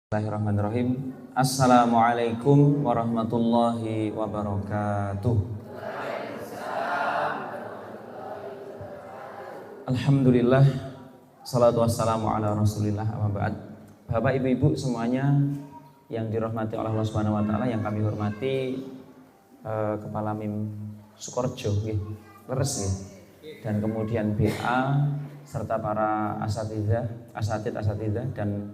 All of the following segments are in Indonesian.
Bismillahirrahmanirrahim. Assalamualaikum warahmatullahi wabarakatuh. Alhamdulillah, salatu wassalamu ala rasulillah, amma ba'd. Bapak ibu-ibu semuanya yang dirahmati oleh Allah Subhanahu wa taala, yang kami hormati Kepala MIM Sukorejo leres dan kemudian BA serta para asatidzah dan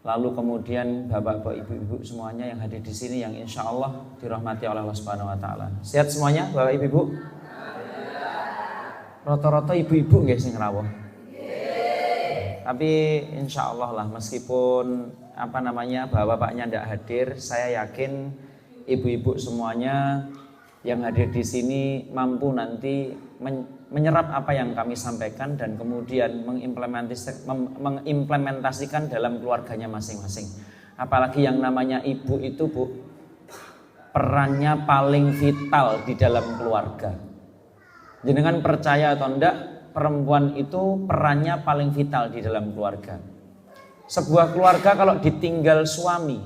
lalu kemudian bapak-bapak, ibu-ibu semuanya yang hadir di sini yang insya Allah dirahmati oleh Allah Subhanahu Wa Taala. Sehat semuanya, bapak ibu-ibu? Rata-rata ibu-ibu nggih sing rawuh. Tapi insya Allah lah, meskipun bapak-bapaknya tidak hadir, saya yakin ibu-ibu semuanya yang hadir di sini mampu nanti menyerap apa yang kami sampaikan dan kemudian mengimplementasikan dalam keluarganya masing-masing. Apalagi yang namanya ibu itu, Bu, perannya paling vital di dalam keluarga. Jenengan percaya atau enggak, perempuan itu perannya paling vital di dalam keluarga. Sebuah keluarga kalau ditinggal suami,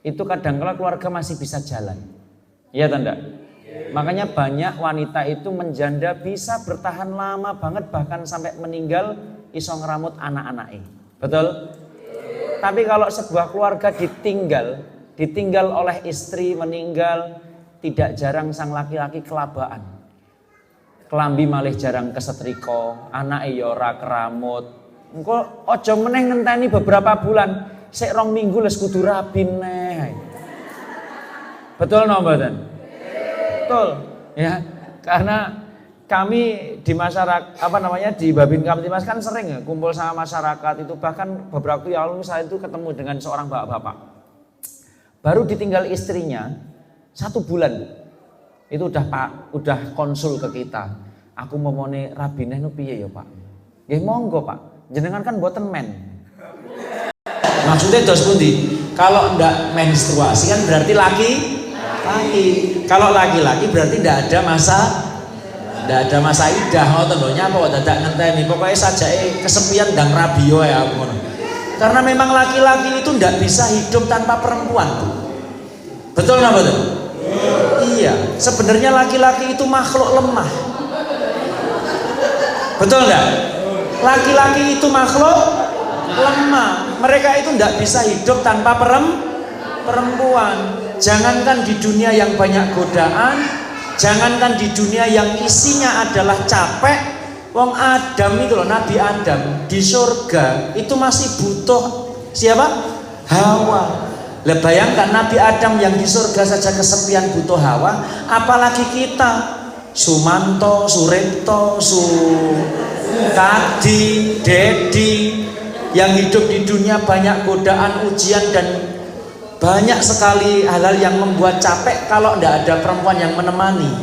itu kadang-kala keluarga masih bisa jalan. Iya atau enggak? Makanya banyak wanita itu menjanda bisa bertahan lama banget, bahkan sampai meninggal iso ngeramut anak-anaknya. Betul? Tapi kalau sebuah keluarga ditinggal oleh istri, meninggal, tidak jarang sang laki-laki kelabaan. Kelambi malih jarang kesetrika, anake ya ora keramut. Engko aja meneh ngenteni beberapa bulan, sik 2 minggu les kudu rabi neh. Betul no mboten? Betul, ya, karena kami di masyarakat di Babin Kamtimas kan sering ya, kumpul sama masyarakat itu, bahkan beberapa waktu yang lalu saya itu ketemu dengan seorang bapak-bapak baru ditinggal istrinya 1 bulan itu udah konsul ke kita, aku momone rabineh nu piye ya Pak? Nggih monggo Pak, jenengan kan mboten men. Maksudnya dos pundi? Kalau ndak menstruasi kan berarti laki. Kalau laki-laki berarti tidak ada masa idah, ngoten lho, nyapa kok dadak ngenteni, pokoknya sajake kesepian ndang rabio ya aku ngono. Karena memang laki-laki itu tidak bisa hidup tanpa perempuan, Bu. Betul nggak betul? Iya, sebenarnya laki-laki itu makhluk lemah. Betul nggak? Laki-laki itu makhluk lemah. Mereka itu tidak bisa hidup tanpa perempuan. Jangankan di dunia yang banyak godaan, jangankan di dunia yang isinya adalah capek, wong Adam itu loh, Nabi Adam di surga itu masih butuh siapa? Hawa. Lah bayangkan Nabi Adam yang di surga saja kesepian butuh Hawa, apalagi kita Sumanto, Suripto, Kadi, Dedi yang hidup di dunia banyak godaan, ujian dan banyak sekali hal-hal yang membuat capek. Kalau tidak ada perempuan yang menemani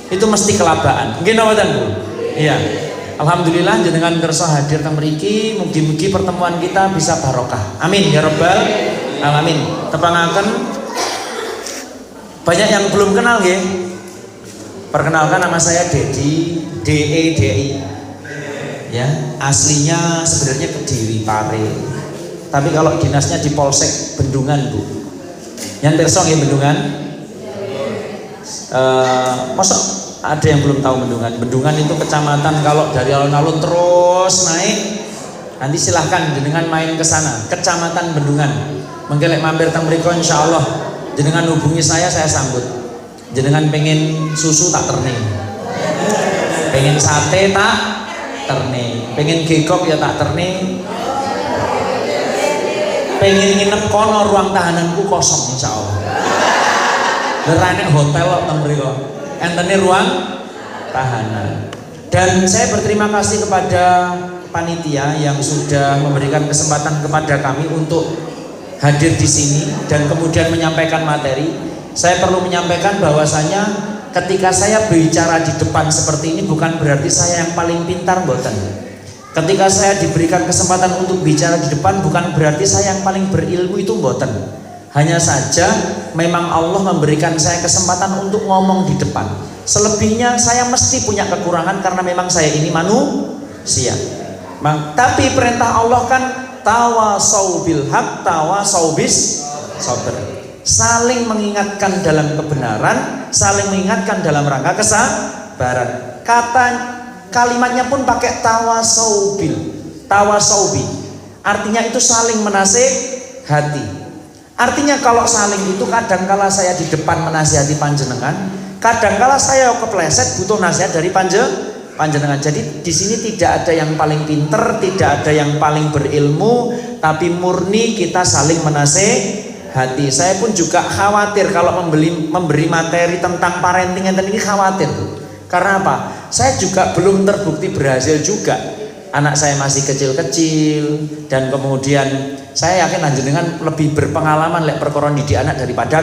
itu mesti kelabaan. Mungkin apa Bu? Iya. Alhamdulillah jenengan kersa hadir teng mriki, mugi-mugi pertemuan kita bisa barokah. Amin ya rabbal alamin. Tepangaken. Banyak yang belum kenal nggih. Perkenalkan, nama saya Dedi, DEDI. Ya, aslinya sebenarnya Kediri Pare. Tapi kalau dinasnya di Polsek Bendungan, Bu. Yang pirsa nggih Bendungan? Masa ada yang belum tahu Bendungan? Bendungan itu kecamatan, kalau dari alun-alun terus naik, nanti silahkan jenengan main ke sana, Kecamatan Bendungan. Mengkelek mampir teng mriko insyaallah jenengan hubungi saya sambut. Jenengan pengen susu tak terning. Pengen sate tak terning. Pengen gegok ya tak terning. Pengen nginep kono, ruang tahananku kosong insyaallah. Lerane hotel kok teng mriko. Entene ruang tahanan. Dan saya berterima kasih kepada panitia yang sudah memberikan kesempatan kepada kami untuk hadir di sini dan kemudian menyampaikan materi. Saya perlu menyampaikan bahwasanya ketika saya bicara di depan seperti ini bukan berarti saya yang paling pintar, mboten. Ketika saya diberikan kesempatan untuk bicara di depan bukan berarti saya yang paling berilmu, itu mboten. Hanya saja memang Allah memberikan saya kesempatan untuk ngomong di depan. Selebihnya saya mesti punya kekurangan karena memang saya ini manusia. Tapi perintah Allah kan tawasau bil haq tawasau bis sabr. Saling mengingatkan dalam kebenaran, saling mengingatkan dalam rangka kesabaran. Kalimatnya pun pakai tawasaubil, tawasaubi. Artinya itu saling menasihati. Artinya kalau saling itu kadangkala saya di depan menasihati panjenengan, kadangkala saya kepleset butuh nasihat dari panjenengan. Jadi di sini tidak ada yang paling pinter, tidak ada yang paling berilmu, tapi murni kita saling menasihati. Saya pun juga khawatir kalau memberi materi tentang parenting ini khawatir. Karena apa? Saya juga belum terbukti berhasil juga. Anak saya masih kecil-kecil dan kemudian saya yakin panjenengan lebih berpengalaman lek perkara didik anak daripada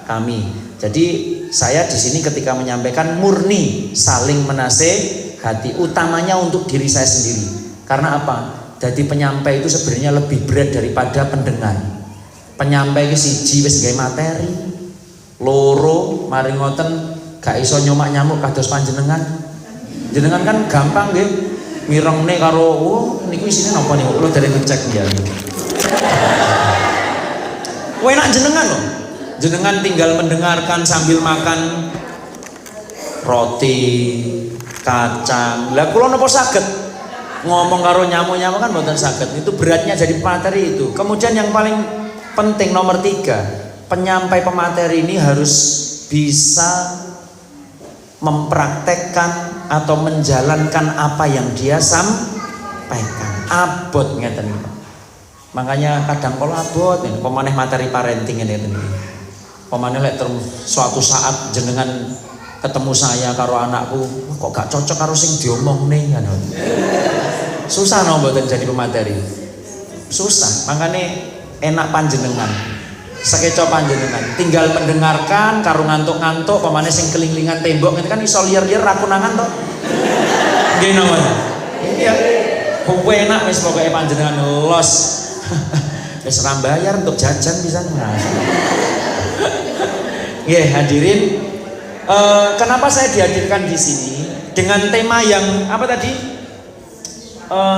kami. Jadi saya di sini ketika menyampaikan murni saling menasehati, utamanya untuk diri saya sendiri. Karena apa? Jadi penyampai itu sebenarnya lebih berat daripada pendengar. Penyampai ke siji wis gawe materi, loro mari ngoten gak iso nyomak nyamuk kados panjenengan. Jenengan kan gampang nggih mirengne karo niku isine napa niku kula dereng ngecek ya. Enak jenengan loh. Jenengan tinggal mendengarkan sambil makan roti, kacang. Lah kula napa saged ngomong karo nyamuk-nyamuk kan mboten saged. Itu beratnya jadi materi itu. Kemudian yang paling penting nomor 3, penyampai pemateri ini harus bisa mempraktekkan atau menjalankan apa yang dia sampaikan. Abot ngeten iki. Makanya kadang kala abot nih pemaneh materi parenting ngeten iki. Pemaneh lek suatu saat jenengan ketemu saya karo anakku, kok gak cocok karo sing diomongne kan. Susah no mboten jadi pemateri. Susah. Makanya enak panjenengan, sekeco panjenengan, tinggal mendengarkan karo ngantuk-ngantuk, pemane sing kelinglingan tembok itu kan iso liar-liar rakunangan toh. Nggih napa? Iya. Kowe enak wis pokoke panjenengan los. Wis ora bayar untuk jajan pisan Mas. Nggih, hadirin, kenapa saya dihadirkan di sini dengan tema yang apa tadi?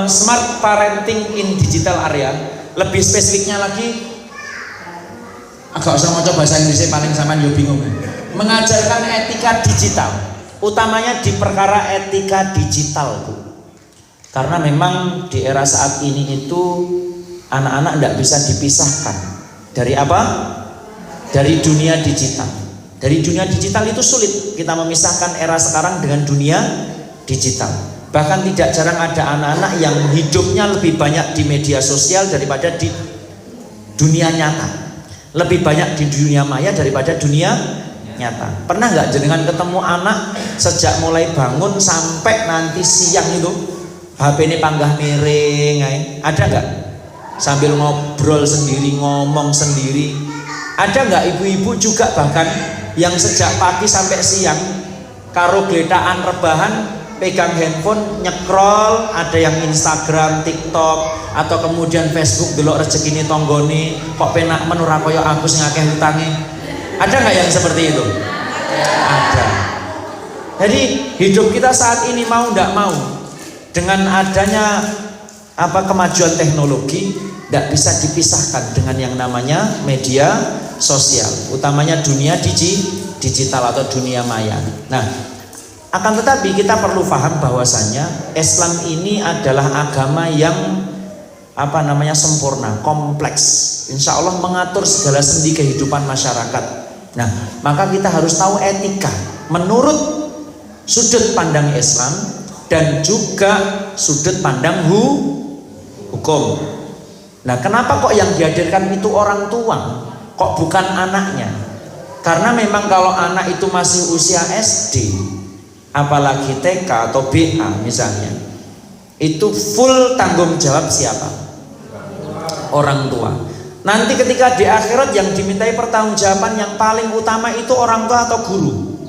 Smart parenting in digital area. Lebih spesifiknya lagi, agak usah mau coba bahasa Inggrisnya paling sampean yo bingung. Mengajarkan etika digital, utamanya di perkara etika digital, Bu. Karena memang di era saat ini itu anak-anak tidak bisa dipisahkan dari apa? Dari dunia digital. Dari dunia digital itu sulit kita memisahkan era sekarang dengan dunia digital. Bahkan tidak jarang ada anak-anak yang hidupnya lebih banyak di media sosial daripada di dunia nyata. Lebih banyak di dunia maya daripada dunia nyata. Pernah nggak jenengan ketemu anak sejak mulai bangun sampai nanti siang itu HP ini panggah miring, ada nggak? Sambil ngobrol sendiri, ngomong sendiri. Ada nggak ibu-ibu juga bahkan yang sejak pagi sampai siang karo gletaan rebahan pegang handphone nyekrol, ada yang Instagram, TikTok, atau kemudian Facebook delok rezekine tanggane, kok penak men ora kaya aku sing akeh utange. Ada nggak yang seperti itu? Ada. Jadi hidup kita saat ini mau ndak mau dengan adanya kemajuan teknologi tidak bisa dipisahkan dengan yang namanya media sosial, utamanya dunia digital atau dunia maya. Nah, akan tetapi kita perlu paham bahwasanya Islam ini adalah agama yang sempurna, kompleks. Insya Allah mengatur segala sendi kehidupan masyarakat. Nah, maka kita harus tahu etika menurut sudut pandang Islam dan juga sudut pandang hukum. Nah, kenapa kok yang dihadirkan itu orang tua, kok bukan anaknya? Karena memang kalau anak itu masih usia SD, apalagi TK atau BA misalnya, itu full tanggung jawab siapa? Orang tua. Nanti ketika di akhirat yang dimintai pertanggungjawaban yang paling utama itu orang tua atau guru?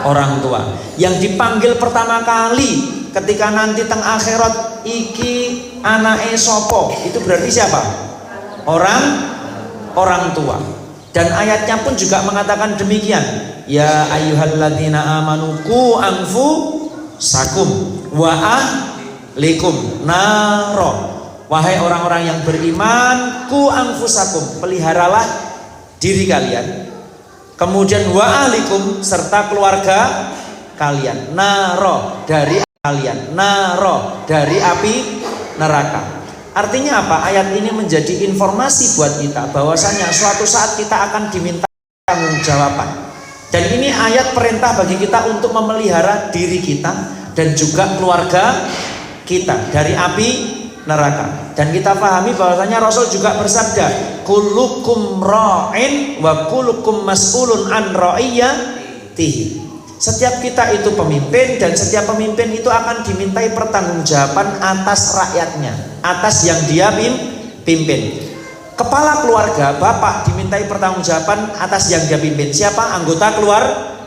Orang tua. Yang dipanggil pertama kali ketika nanti teng akhirat, iki anake sopo, itu berarti siapa? Orang tua. Dan ayatnya pun juga mengatakan demikian. Ya ayyuhalladzina amanu qu anfusakum wa ahlikum naro. Wahai orang-orang yang beriman, ku anfusakum, peliharalah diri kalian. Kemudian wa ahlikum, serta keluarga kalian. Naro, dari kalian. Naro, dari api neraka. Artinya apa? Ayat ini menjadi informasi buat kita bahwasanya suatu saat kita akan diminta tanggung jawaban. Dan ini ayat perintah bagi kita untuk memelihara diri kita dan juga keluarga kita dari api neraka. Dan kita pahami bahwasanya Rasul juga bersabda, kullukum ra'in wa kullukum mas'ulun an ra'iyatihi. Setiap kita itu pemimpin, dan setiap pemimpin itu akan dimintai pertanggungjawaban atas rakyatnya, atas yang dia pimpin. Kepala keluarga, bapak, dimintai pertanggungjawaban atas yang dia pimpin. Siapa? Anggota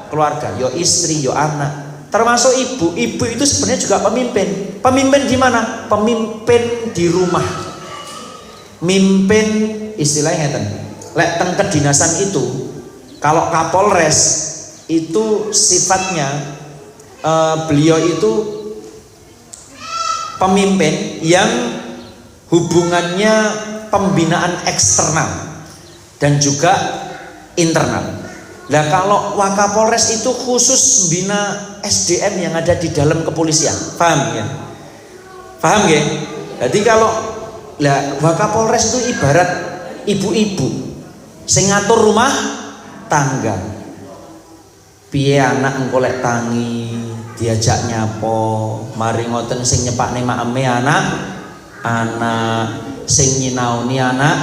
keluarga, yo istri, yo anak. Termasuk ibu. Ibu itu sebenarnya juga pemimpin. Pemimpin di mana? Pemimpin di rumah. Mimpin istilahnya lek teng kedinasan itu, kalau Kapolres itu sifatnya beliau itu pemimpin yang hubungannya pembinaan eksternal dan juga internal. Nah kalau Wakapolres itu khusus bina SDM yang ada di dalam kepolisian, paham ya? Paham ya? Jadi kalau Wakapolres itu ibarat ibu-ibu sing ngatur rumah tangga. Piye anak engko lek tangi diajak nyapo, mari ngoten sing nyepakne makeme anak sing nyinaoni anak.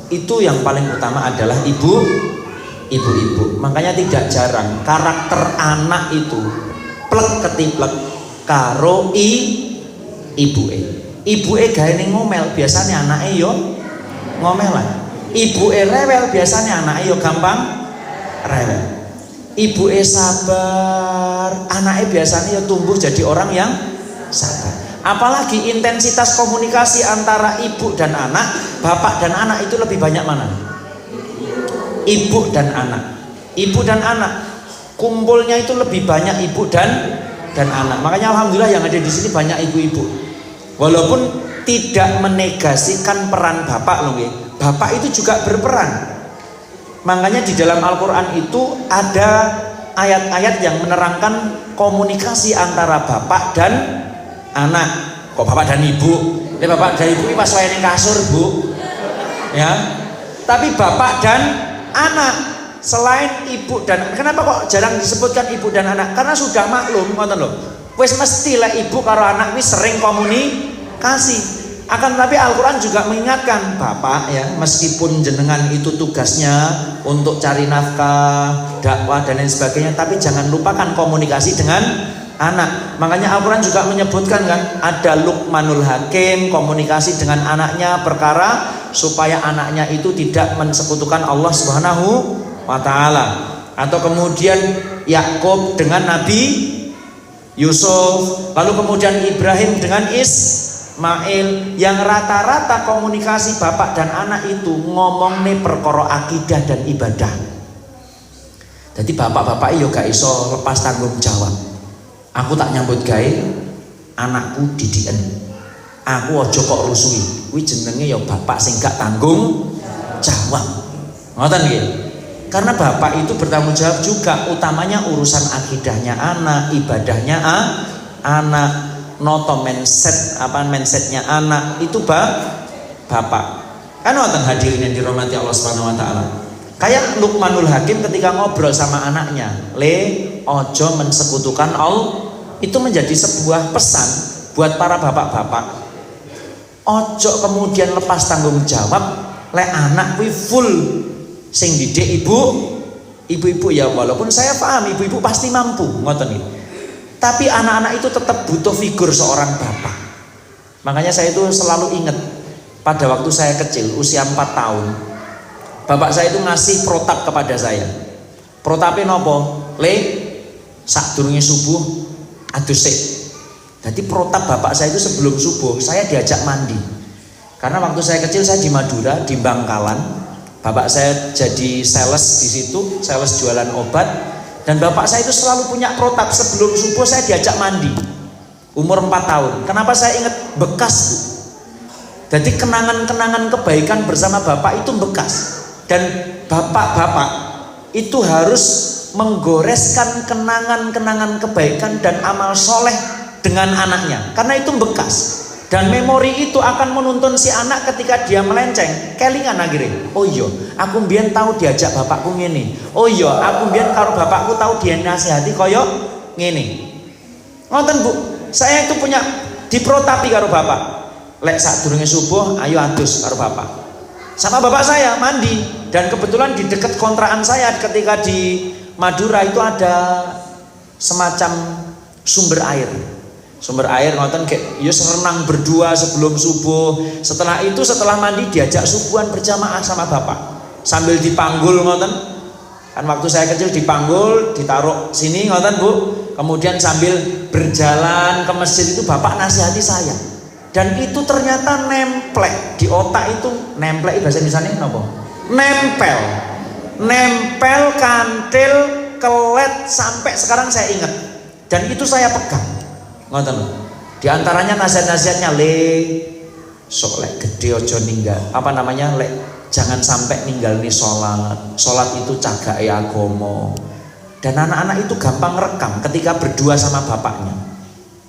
Itu yang paling utama adalah ibu-ibu. Makanya tidak jarang karakter anak itu plek ketiplek karo ibuke. Ibuke gawe ngomel, biasanya anake yo ngomelan. Ibuke rewel, biasanya anake yo gampang rewel. Ibuke sabar, anaknya biasanya tumbuh jadi orang yang sabar. Apalagi intensitas komunikasi antara ibu dan anak, bapak dan anak itu lebih banyak mana? Ibu dan anak. Ibu dan anak kumpulnya itu lebih banyak ibu dan anak. Makanya alhamdulillah yang ada di sini banyak ibu-ibu. Walaupun tidak menegasikan peran bapak loh, bapak itu juga berperan. Makanya di dalam Al-Quran itu ada ayat-ayat yang menerangkan komunikasi antara bapak dan anak. Kok bapak dan ibu? Bapak dan ibu ini pas wayahe kasur, Bu. Ya. Tapi bapak dan anak, selain ibu dan, kenapa kok jarang disebutkan ibu dan anak? Karena sudah maklum, ngoten lho. Wis mestilah ibu karo anak wis sering komunikasi. Akan tetapi Al-Quran juga mengingatkan bapak ya, meskipun jenengan itu tugasnya untuk cari nafkah, dakwah dan lain sebagainya, tapi jangan lupakan komunikasi dengan anak. Makanya Al-Quran juga menyebutkan kan, ada Luqmanul Hakim, komunikasi dengan anaknya perkara supaya anaknya itu tidak mensekutukan Allah Subhanahu wa Ta'ala. Atau kemudian Yakub dengan Nabi Yusuf, lalu kemudian Ibrahim dengan Ismail, yang rata-rata komunikasi bapak dan anak itu ngomong nih perkara akidah dan ibadah. Jadi bapak-bapak yo gak iso lepas tanggung jawab. Aku tak nyambut gawe anakku didiken. Aku aja kok rusui. Kuwi jenenge ya bapak sing gak tanggung jawab. Ngoten nggih. Karena bapak itu bertanggung jawab juga, utamanya urusan akidahnya anak, ibadahnya anak. Noto mindsetnya anak itu bapak. Kan wonten hadirin yang dirahmati Allah Subhanahu wa Ta'ala. Kayak Luqmanul Hakim ketika ngobrol sama anaknya, ojo mensekutukan Allah. Itu menjadi sebuah pesan buat para bapak-bapak. Ojo kemudian lepas tanggung jawab, anak kuwi full sing didik ibu-ibu ya, walaupun saya paham ibu-ibu pasti mampu, ngoten iki. Tapi anak-anak itu tetap butuh figur seorang bapak. Makanya saya itu selalu ingat pada waktu saya kecil, usia 4 tahun, bapak saya itu ngasih protap kepada saya. Protapnya nopo? Sakdurunge subuh adus sik. Jadi protap bapak saya itu sebelum subuh saya diajak mandi. Karena waktu saya kecil saya di Madura, di Bangkalan. Bapak saya jadi sales di situ, sales jualan obat. Dan bapak saya itu selalu punya protap sebelum subuh saya diajak mandi. Umur 4 tahun. Kenapa saya ingat? Bekas, Bu. Jadi kenangan-kenangan kebaikan bersama bapak itu bekas. Dan bapak-bapak itu harus menggoreskan kenangan-kenangan kebaikan dan amal soleh dengan anaknya, karena itu bekas. Dan memori itu akan menuntun si anak ketika dia melenceng, kelingan akhirnya. Oh iya, aku mbiyen tahu diajak bapakku ngene. Oh iya, aku mbiyen karo bapakku tahu dia nasihati koyo ngene. Ngoten Bu, saya itu punya diprotapi karo bapak. Lek sadurunge subuh, ayo adus karo bapak. Sama bapak saya mandi, dan kebetulan di dekat kontrakan saya ketika di Madura itu ada semacam sumber air. Sumber air ngoten kayak ya renang berdua sebelum subuh. Setelah itu setelah mandi diajak subuhan berjamaah sama bapak. Sambil dipanggul ngoten. Kan waktu saya kecil dipanggul, ditaruh sini ngoten Bu. Kemudian sambil berjalan ke masjid itu bapak nasihati saya. Dan itu ternyata nemplek di otak itu. Nemplek bahasa Indonesianya apa? Nempel. Nempel, kantil, kelet sampai sekarang saya ingat. Dan itu saya pegang. Ngoten lho. Di antaranya nasihat-nasihatnya sok lek gede ojo ninggal. Apa namanya? Lek jangan sampai ninggal nih sholat. Sholat itu cagake agama. Dan anak-anak itu gampang rekam ketika berdua sama bapaknya.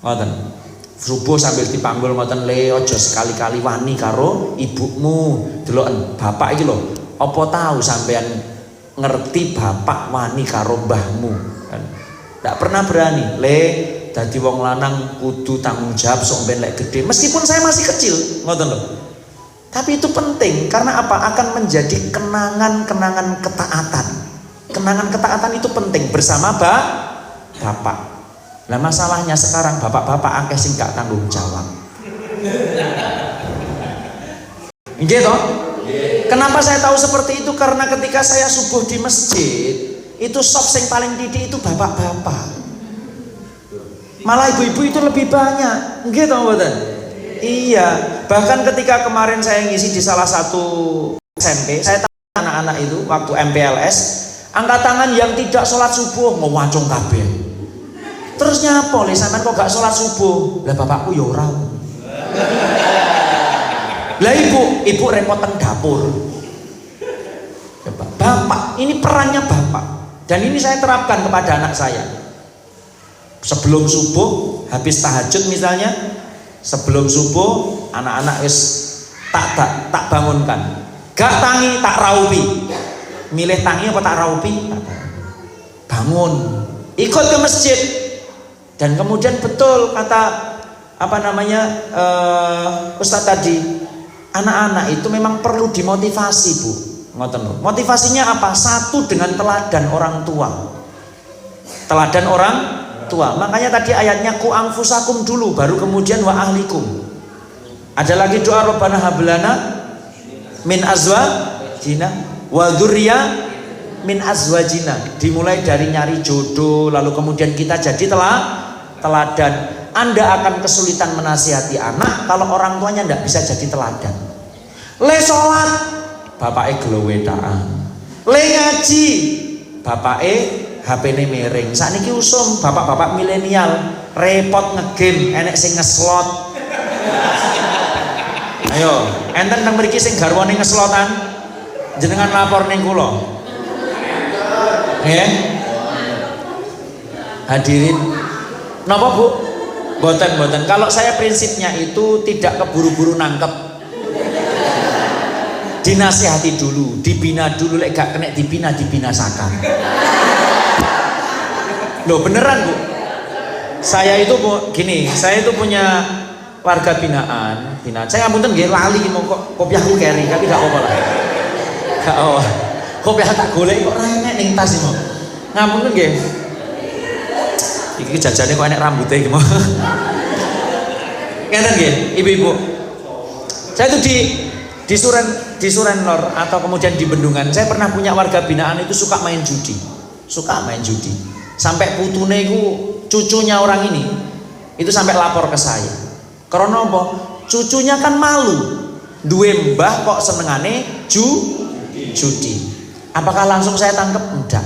Ngoten. Subuh sambil dipanggul ngoten ojo sekali-kali wani karo ibumu. Deloken bapak iki lho. Apa tahu sampean ngerti bapak wani karo mbahmu kan. Ndak pernah berani dadi wong lanang kudu tanggung jawab sok ben lek gede. Meskipun saya masih kecil, ngoten lho. Tapi itu penting karena apa? Akan menjadi kenangan-kenangan ketaatan. Kenangan ketaatan itu penting bersama bapak. Nah masalahnya sekarang bapak-bapak akeh sing gak tanggung jawab. Nggih toh? Kenapa saya tahu seperti itu? Karena ketika saya subuh di masjid, itu sop sing paling didik itu bapak-bapak. Malah ibu-ibu itu lebih banyak. Nggih toh mboten? Iya, bahkan ketika kemarin saya ngisi di salah satu SMP, saya tanya anak-anak itu waktu MPLS, angkat tangan yang tidak sholat subuh, ngewacung kabeh. Terus nyapa le sampean kok gak sholat subuh? Lah bapakku ya ora. Lah ibu repot teng dapur. Bapak, ini perannya bapak. Dan ini saya terapkan kepada anak saya. Sebelum subuh, habis tahajud misalnya, sebelum subuh anak-anak tak bangunkan. Gak tangi tak raupi. Milih tangi apa tak raupi? Bangun, ikut ke masjid. Dan kemudian betul kata Ustadz tadi, anak-anak itu memang perlu dimotivasi Bu. Ngoten lho. Motivasinya apa? Satu, dengan teladan orang tua. Teladan orang tua. Makanya tadi ayatnya ku anfusakum dulu, baru kemudian wa ahlikum. Ada lagi doa Rabbana hablana min azwajina wa dzurriyya min azwajina. Dimulai dari nyari jodoh, lalu kemudian kita jadi teladan. Anda akan kesulitan menasihati anak kalau orang tuanya tidak bisa jadi teladan. Sholat, bapake gelowedaan. Ngaji, bapake HP-ne miring. Sakniki usum bapak-bapak milenial repot ngegame, enek sing ngeslot. Ayo, enten nang mriki sing garwane ngeslotan, jenengan lapor ning kula. Nggih. Hadirin, napa Bu? Boten. Kalau saya prinsipnya itu tidak keburu-buru nangkep. Dinasihati dulu, dibina dulu, lek gak kena dibinasakan. Loh beneran Bu. Saya itu gini, saya itu punya warga binaan. Saya ngapunten nggih lali mau kok kopiahku keri, tapi gak apa-apa lah. Gak apa. Kopiah tak golek kok enek ning tas iki. Ngapunten nggih. Iki jajane kok enek rambute iki mau. Ngeten nggih, ibu-ibu. Saya itu di Suren Lor atau kemudian di Bendungan, saya pernah punya warga binaan itu suka main judi. Sampai putune itu cucunya orang ini itu sampai lapor ke saya. Karena apa? Cucunya kan malu. Duwe mbah kok senengane judi. Apakah langsung saya tangkap? Enggak.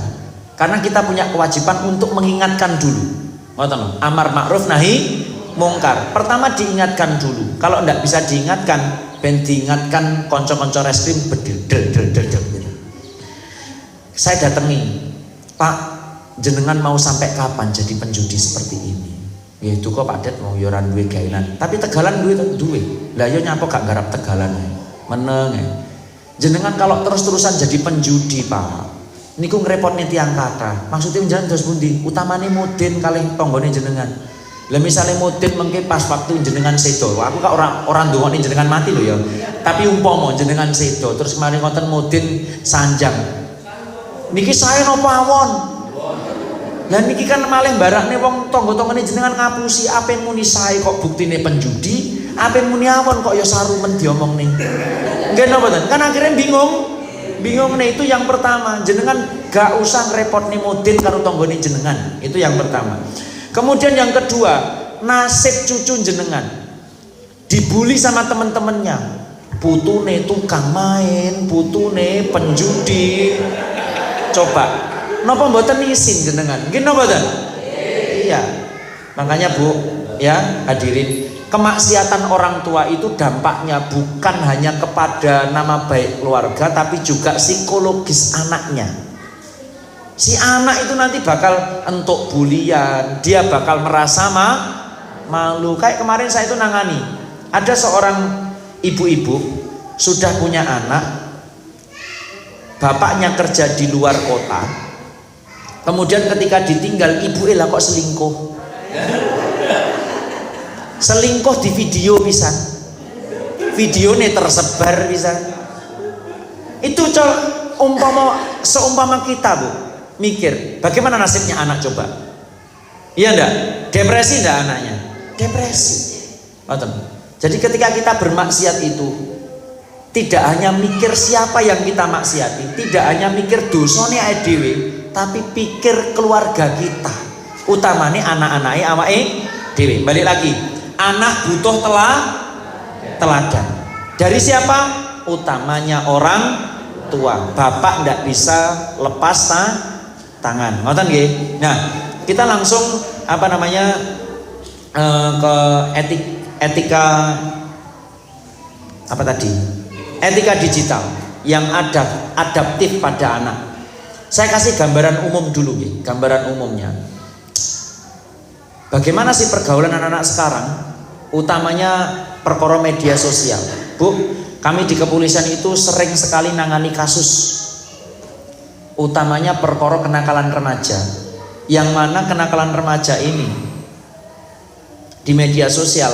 Karena kita punya kewajiban untuk mengingatkan dulu. Ngoten lho, amar ma'ruf nahi mungkar. Pertama diingatkan dulu. Kalau ndak bisa diingatkan, ben diingatkan konco-konco reskrim bedel. Saya datangi, Pak, jenengan mau sampai kapan jadi penjudi seperti ini? Ya itu kok Pak Det mau yoran duwe gainan. Tapi Tegalan duwe. Lah yo nyapa gak garap Tegalan. Meneng. Jenengan kalau terus-terusan jadi penjudi, Pak, niku ngrepotne tiyang kathah. Maksudnya jenengan terus pundi? Utamane mudin kalih tanggane jenengan. Lah misale mudin mengke pas waktu jenengan sedo. Aku kok ora ndongone jenengan mati lho ya. Tapi umpama jenengan sedo terus kemarin ngoten mudin sanjang. Niki saya napa awon? Lah niki kan malih barakne wong tangga-tanggane jenengan ngapusi, apen muni sae kok buktine penjudi, apen muni awon kok ya sarumen diomongne. Nggih napa ten? Kan akhirnya bingung. Bingungnya itu yang pertama, jenengan gak usah ngrepotne mudin karo tanggane jenengan. Itu yang pertama. Kemudian yang kedua, nasib cucu jenengan dibully sama teman-temannya. Putune tukang main, putune penjudi. Coba, napa mboten isin jenengan? Nggih napa mboten? Iya. Makanya Bu, ya hadirin, kemaksiatan orang tua itu dampaknya bukan hanya kepada nama baik keluarga, tapi juga psikologis anaknya. Si anak itu nanti bakal entuk bulian, dia bakal merasa malu. Kayak kemarin saya itu nangani, ada seorang ibu-ibu sudah punya anak, bapaknya kerja di luar kota, kemudian ketika ditinggal ibu lah kok selingkuh. Selingkuh di video pisan, videonya tersebar pisan. Itu seumpama kita Bu mikir bagaimana nasibnya anak, coba iya ndak? Depresi ndak anaknya? Depresi. Jadi ketika kita bermaksiat itu tidak hanya mikir siapa yang kita maksiati, tidak hanya mikir dosane awake dhewe, tapi pikir keluarga kita, utamane anak-anake awake dhewe. Balik lagi, anak butuh teladan. Dari siapa? Utamanya orang tua. Bapak ndak bisa lepas tangan. Ngoten nggih. Nah, kita langsung ke etika apa tadi? Etika digital yang adaptif pada anak. Saya kasih gambaran umum dulu nih, gambaran umumnya. Bagaimana sih pergaulan anak-anak sekarang? Utamanya perkara media sosial. Bu, kami di kepolisian itu sering sekali nangani kasus, utamanya perkara kenakalan remaja. Yang mana kenakalan remaja ini di media sosial,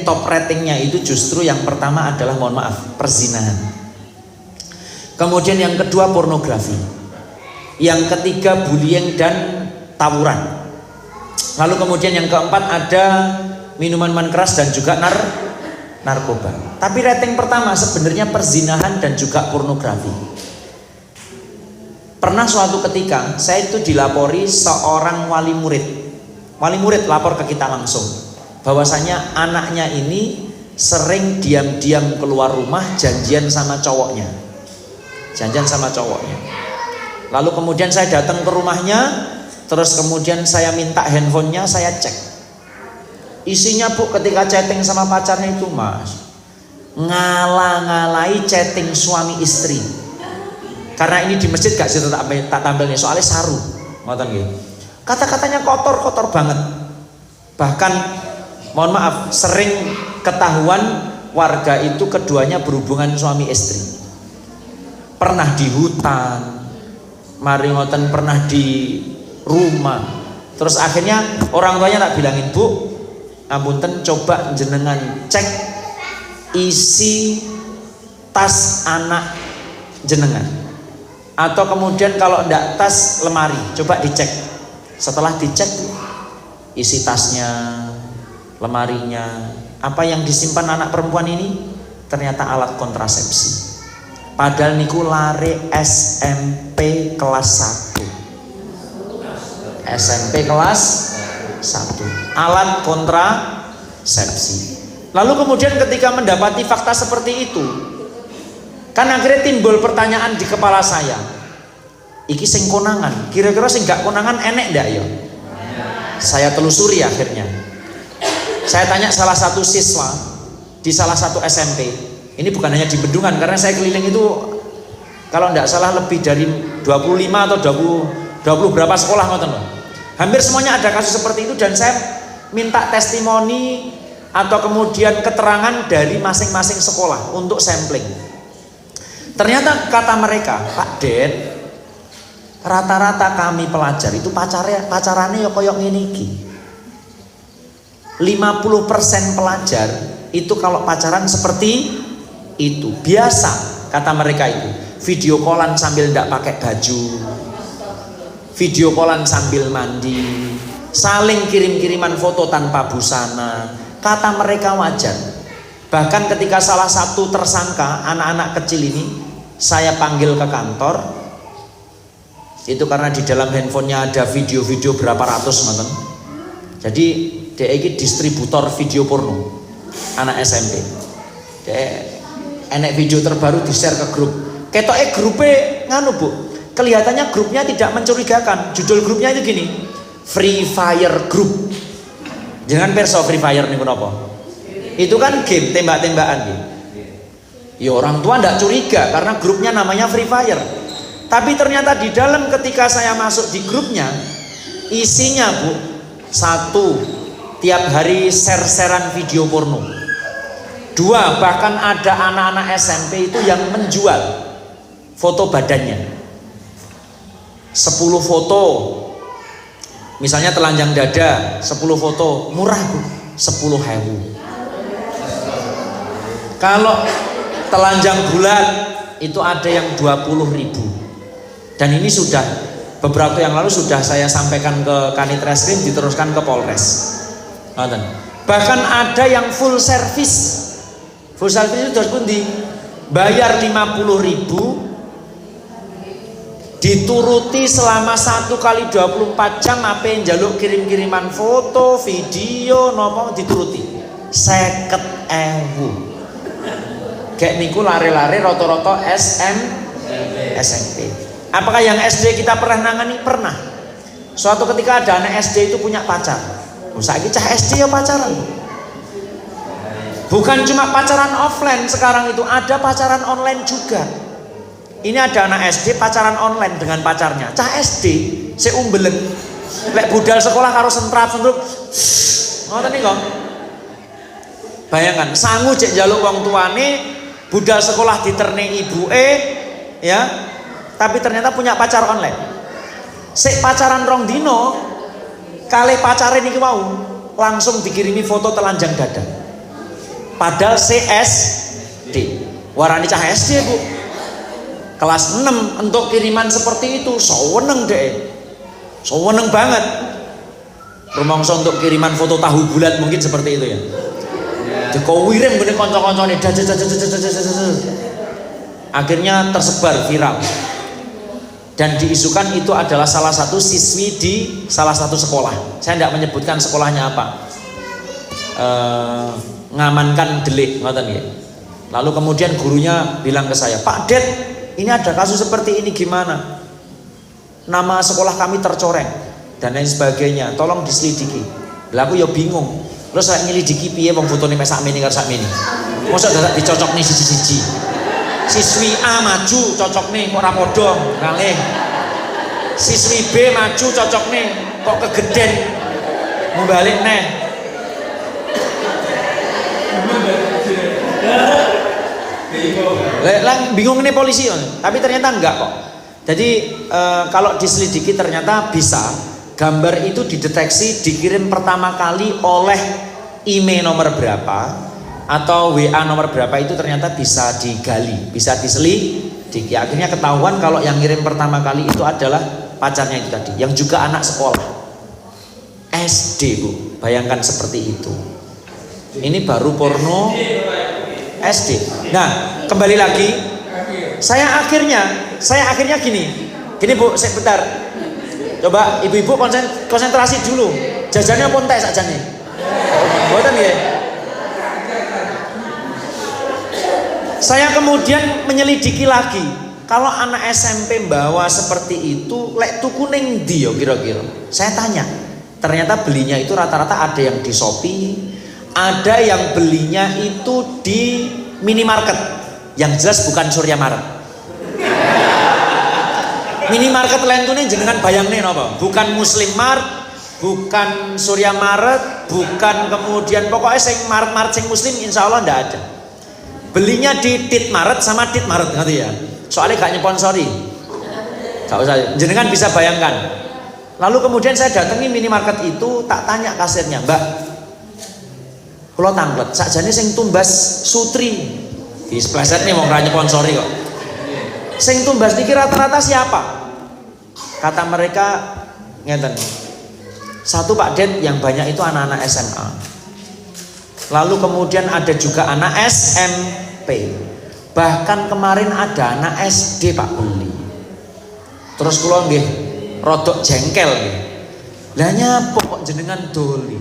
top ratingnya itu justru yang pertama adalah, mohon maaf, perzinahan. Kemudian yang kedua pornografi. Yang ketiga bullying dan tawuran. Lalu kemudian yang keempat ada minuman keras dan juga narkoba. Tapi rating pertama sebenarnya perzinahan dan juga pornografi. Pernah suatu ketika saya itu dilapori seorang wali murid. Wali murid lapor ke kita langsung bahwasanya anaknya ini sering diam-diam keluar rumah janjian sama cowoknya. Lalu kemudian saya datang ke rumahnya, terus kemudian saya minta handphonenya, saya cek. Isinya Bu ketika chatting sama pacarnya itu Mas, ngalah-ngalahi chatting suami istri. Karena ini di masjid gak sih tak tampilnya, soalnya saru. Ngoten nggih. Kata-katanya kotor banget. Bahkan mohon maaf, sering ketahuan warga itu keduanya berhubungan suami istri. Pernah di hutan, mari ngoten pernah di rumah. Terus akhirnya orang tuanya tak bilangin, Bu, apunten coba jenengan cek isi tas anak jenengan. Atau kemudian kalau ndak tas lemari, coba dicek. Setelah dicek isi tasnya, lemarinya, apa yang disimpan anak perempuan ini? Ternyata alat kontrasepsi. Padahal niku lare SMP kelas 1. SMP kelas 1. Alat kontrasepsi. Lalu kemudian ketika mendapati fakta seperti itu, kan akhirnya timbul pertanyaan di kepala saya. Iki sing konangan, kira-kira sing gak konangan enek ndak ya? Saya telusuri akhirnya. Saya tanya salah satu siswa di salah satu SMP. Ini bukan hanya di Bendungan, karena saya keliling itu kalau tidak salah lebih dari 25 atau 20 berapa sekolah ngoten loh. Hampir semuanya ada kasus seperti itu, dan saya minta testimoni atau kemudian keterangan dari masing-masing sekolah untuk sampling. Ternyata kata mereka, Pak Ded, rata-rata kami pelajar itu pacarannya ya koyok ngene iki. 50% pelajar itu kalau pacaran seperti itu biasa, kata mereka itu. Video callan sambil tidak pakai baju, video callan sambil mandi, saling kirim-kiriman foto tanpa busana. Kata mereka wajar. Bahkan ketika salah satu tersangka, anak-anak kecil ini, saya panggil ke kantor, itu karena di dalam handphonenya ada video-video berapa ratus manten. Jadi dia ini distributor video porno, anak SMP. Dia enek video terbaru di share ke grup. Ketoknya grupnya nganu bu, kelihatannya grupnya tidak mencurigakan. Judul grupnya itu gini, Free Fire Group. Jangan perso Free Fire nih kenapa? Itu kan game tembak-tembakan gitu. Ya orang tua tidak curiga karena grupnya namanya Free Fire. Tapi ternyata di dalam ketika saya masuk di grupnya, isinya bu, satu, tiap hari share-sharean video porno. Dua, bahkan ada anak-anak SMP itu yang menjual foto badannya. 10 foto, misalnya telanjang dada, 10 foto, murah bu, 10.000. Kalau telanjang bulat itu ada yang 20.000. Dan ini sudah beberapa yang lalu sudah saya sampaikan ke Kanit Reskrim, diteruskan ke Polres. Bahkan ada yang full service. Full service itu sudah pun dibayar 50.000, dituruti selama 1 kali 24 jam, apa yang jaluk kirim-kiriman foto, video, nomor dituruti 50.000. Kayak niku lari-lari roto-roto SMP. Apakah yang SD kita pernah nangani? Pernah. Suatu ketika ada anak SD itu punya pacar. Saiki cah SD ya pacaran. Bukan cuma pacaran offline, sekarang itu ada pacaran online juga. Ini ada anak SD pacaran online dengan pacarnya. Cah SD seumbelen. Lek budal sekolah karo sentrap-sentruk. Ngoten niku. Bayangkan, sangu cek jaluk wong tuane, budal sekolah diterne ibuke, ya. Tapi ternyata punya pacar online. Sik pacaran rong dino, kalih pacare niki mau langsung dikirimi foto telanjang dada. Padahal CSD. Warani cah SD, Bu. Kelas 6 untuk kiriman seperti itu, seweneng deh. Seweneng banget. Rumangsa untuk kiriman foto tahu bulat mungkin seperti itu ya. Dikowirim gini konco-koncone, akhirnya tersebar viral. Dan diisukan itu adalah salah satu siswi di salah satu sekolah. Saya tidak menyebutkan sekolahnya apa. Ngamankan delik, ngoten nggih. Lalu kemudian gurunya bilang ke saya, Pak Ded, ini ada kasus seperti ini gimana? Nama sekolah kami tercoreng dan lain sebagainya. Tolong diselidiki. Lah aku ya bingung. Terus saya nyelidiki piye wong fotone mek sakmene karo sakmene. Mosok dadak dicocokne siji-siji. Siswi A maju cocokne kok ora padha kalih. Siswi B maju cocokne kok kegeden. Mau balik neh. Lah bingung nih polisi, tapi ternyata enggak kok. Jadi kalau diselidiki ternyata bisa. Gambar itu dideteksi dikirim pertama kali oleh email nomor berapa atau WA nomor berapa, itu ternyata bisa digali, bisa diselidiki. Akhirnya ketahuan kalau yang ngirim pertama kali itu adalah pacarnya itu tadi, yang juga anak sekolah SD, Bu. Bayangkan seperti itu. Ini baru porno SD. Nah, kembali lagi, saya akhirnya gini Bu, saya bentar. Coba ibu-ibu konsentrasi dulu. Jajannya pun teh sakjane. Mboten nggih. Saya kemudian menyelidiki lagi. Kalau anak SMP bawa seperti itu, lek tuku ning ndi ya kira-kira? Saya tanya. Ternyata belinya itu rata-rata ada yang di Shopee, ada yang belinya itu di minimarket, yang jelas bukan Surya Maret. Minimarket lain tuh nih jenengan bayang nih apa? Bukan Muslim Mart, bukan Surya Maret, bukan kemudian pokoknya sing Maret sing Muslim insya Allah ndak ada. Belinya di Tit Maret sama Tit Maret ngerti ya? Soalnya gak nyponsori. Gak usah, jenengan bisa bayangkan. Lalu kemudian saya datangi minimarket itu, tak tanya kasirnya, Mbak, kula tanglet, sakjane sing tumbas Sutri. Displeset nih mau ngeranya sponsori kok. Sing tumbas niki rata-rata siapa? Kata mereka ngeten. Satu Pak Det, yang banyak itu anak-anak SMA. Lalu kemudian ada juga anak SMP. Bahkan kemarin ada anak SD Pak beli. Terus kula nggih rodok jengkel nggih. Lah nyapa kok jenengan doli?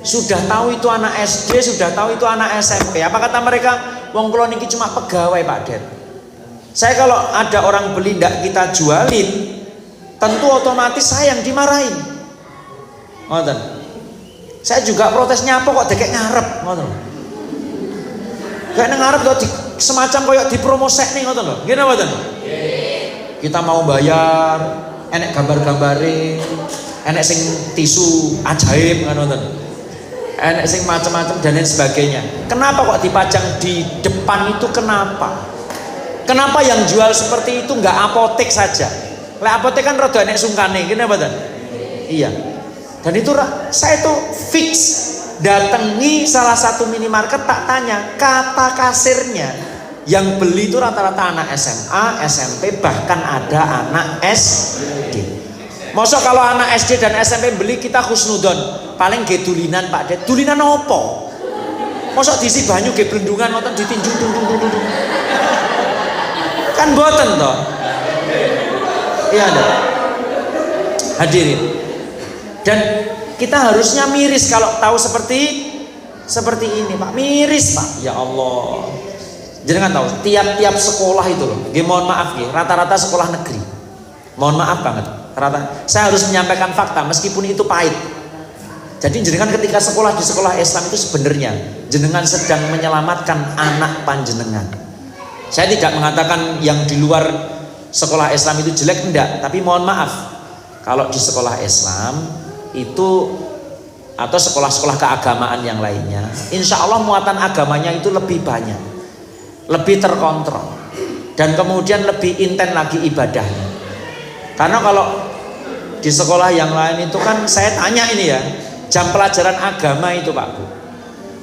Sudah tahu itu anak SD, sudah tahu itu anak SMP. Apa kata mereka? Wong kula niki cuma pegawai Pak Det. Saya kalau ada orang beli ndak kita jualin, tentu otomatis saya yang dimarahin. Ngoten. Saya juga protesnya apa kok dekek ngarep, ngoten. Kayak ngarep kok semacam koyo dipromosek nih ngoten lho. Nggih napa mboten? Kita mau bayar, enek gambar-gambare, enek sing tisu ajaib ngoten. Enek sing macam-macam dan lain sebagainya. Kenapa kok dipajang di depan itu, kenapa? Kenapa yang jual seperti itu nggak apotek saja? Lek apotek kan rada enek sungkane, gini apa dan? Iya. Dan itu saya tuh fix datangi salah satu minimarket, tak tanya kata kasirnya, yang beli itu rata-rata anak SMA, SMP, bahkan ada anak SD. Masa kalau anak SD dan SMP beli kita khusnudon, paling ge dulinan Pak Det. Dulinan opo? Masa diisi banyu ge blendungan ngoten ditinju dung. Kan boten toh. Iya dah. Hadirin. Dan kita harusnya miris kalau tahu seperti ini Pak. Miris Pak. Ya Allah. Jangan tahu tiap-tiap sekolah itu loh. Nggih mohon maaf nggih, rata-rata sekolah negeri. Mohon maaf banget. Saya harus menyampaikan fakta meskipun itu pahit. Jadi jenengan ketika sekolah di sekolah Islam itu sebenarnya jenengan sedang menyelamatkan anak panjenengan. Saya tidak mengatakan yang di luar sekolah Islam itu jelek, enggak, tapi mohon maaf kalau di sekolah Islam itu atau sekolah-sekolah keagamaan yang lainnya, insya Allah muatan agamanya itu lebih banyak, lebih terkontrol, dan kemudian lebih intens lagi ibadahnya. Karena kalau di sekolah yang lain itu kan saya tanya ini ya, jam pelajaran agama itu Pak Bu,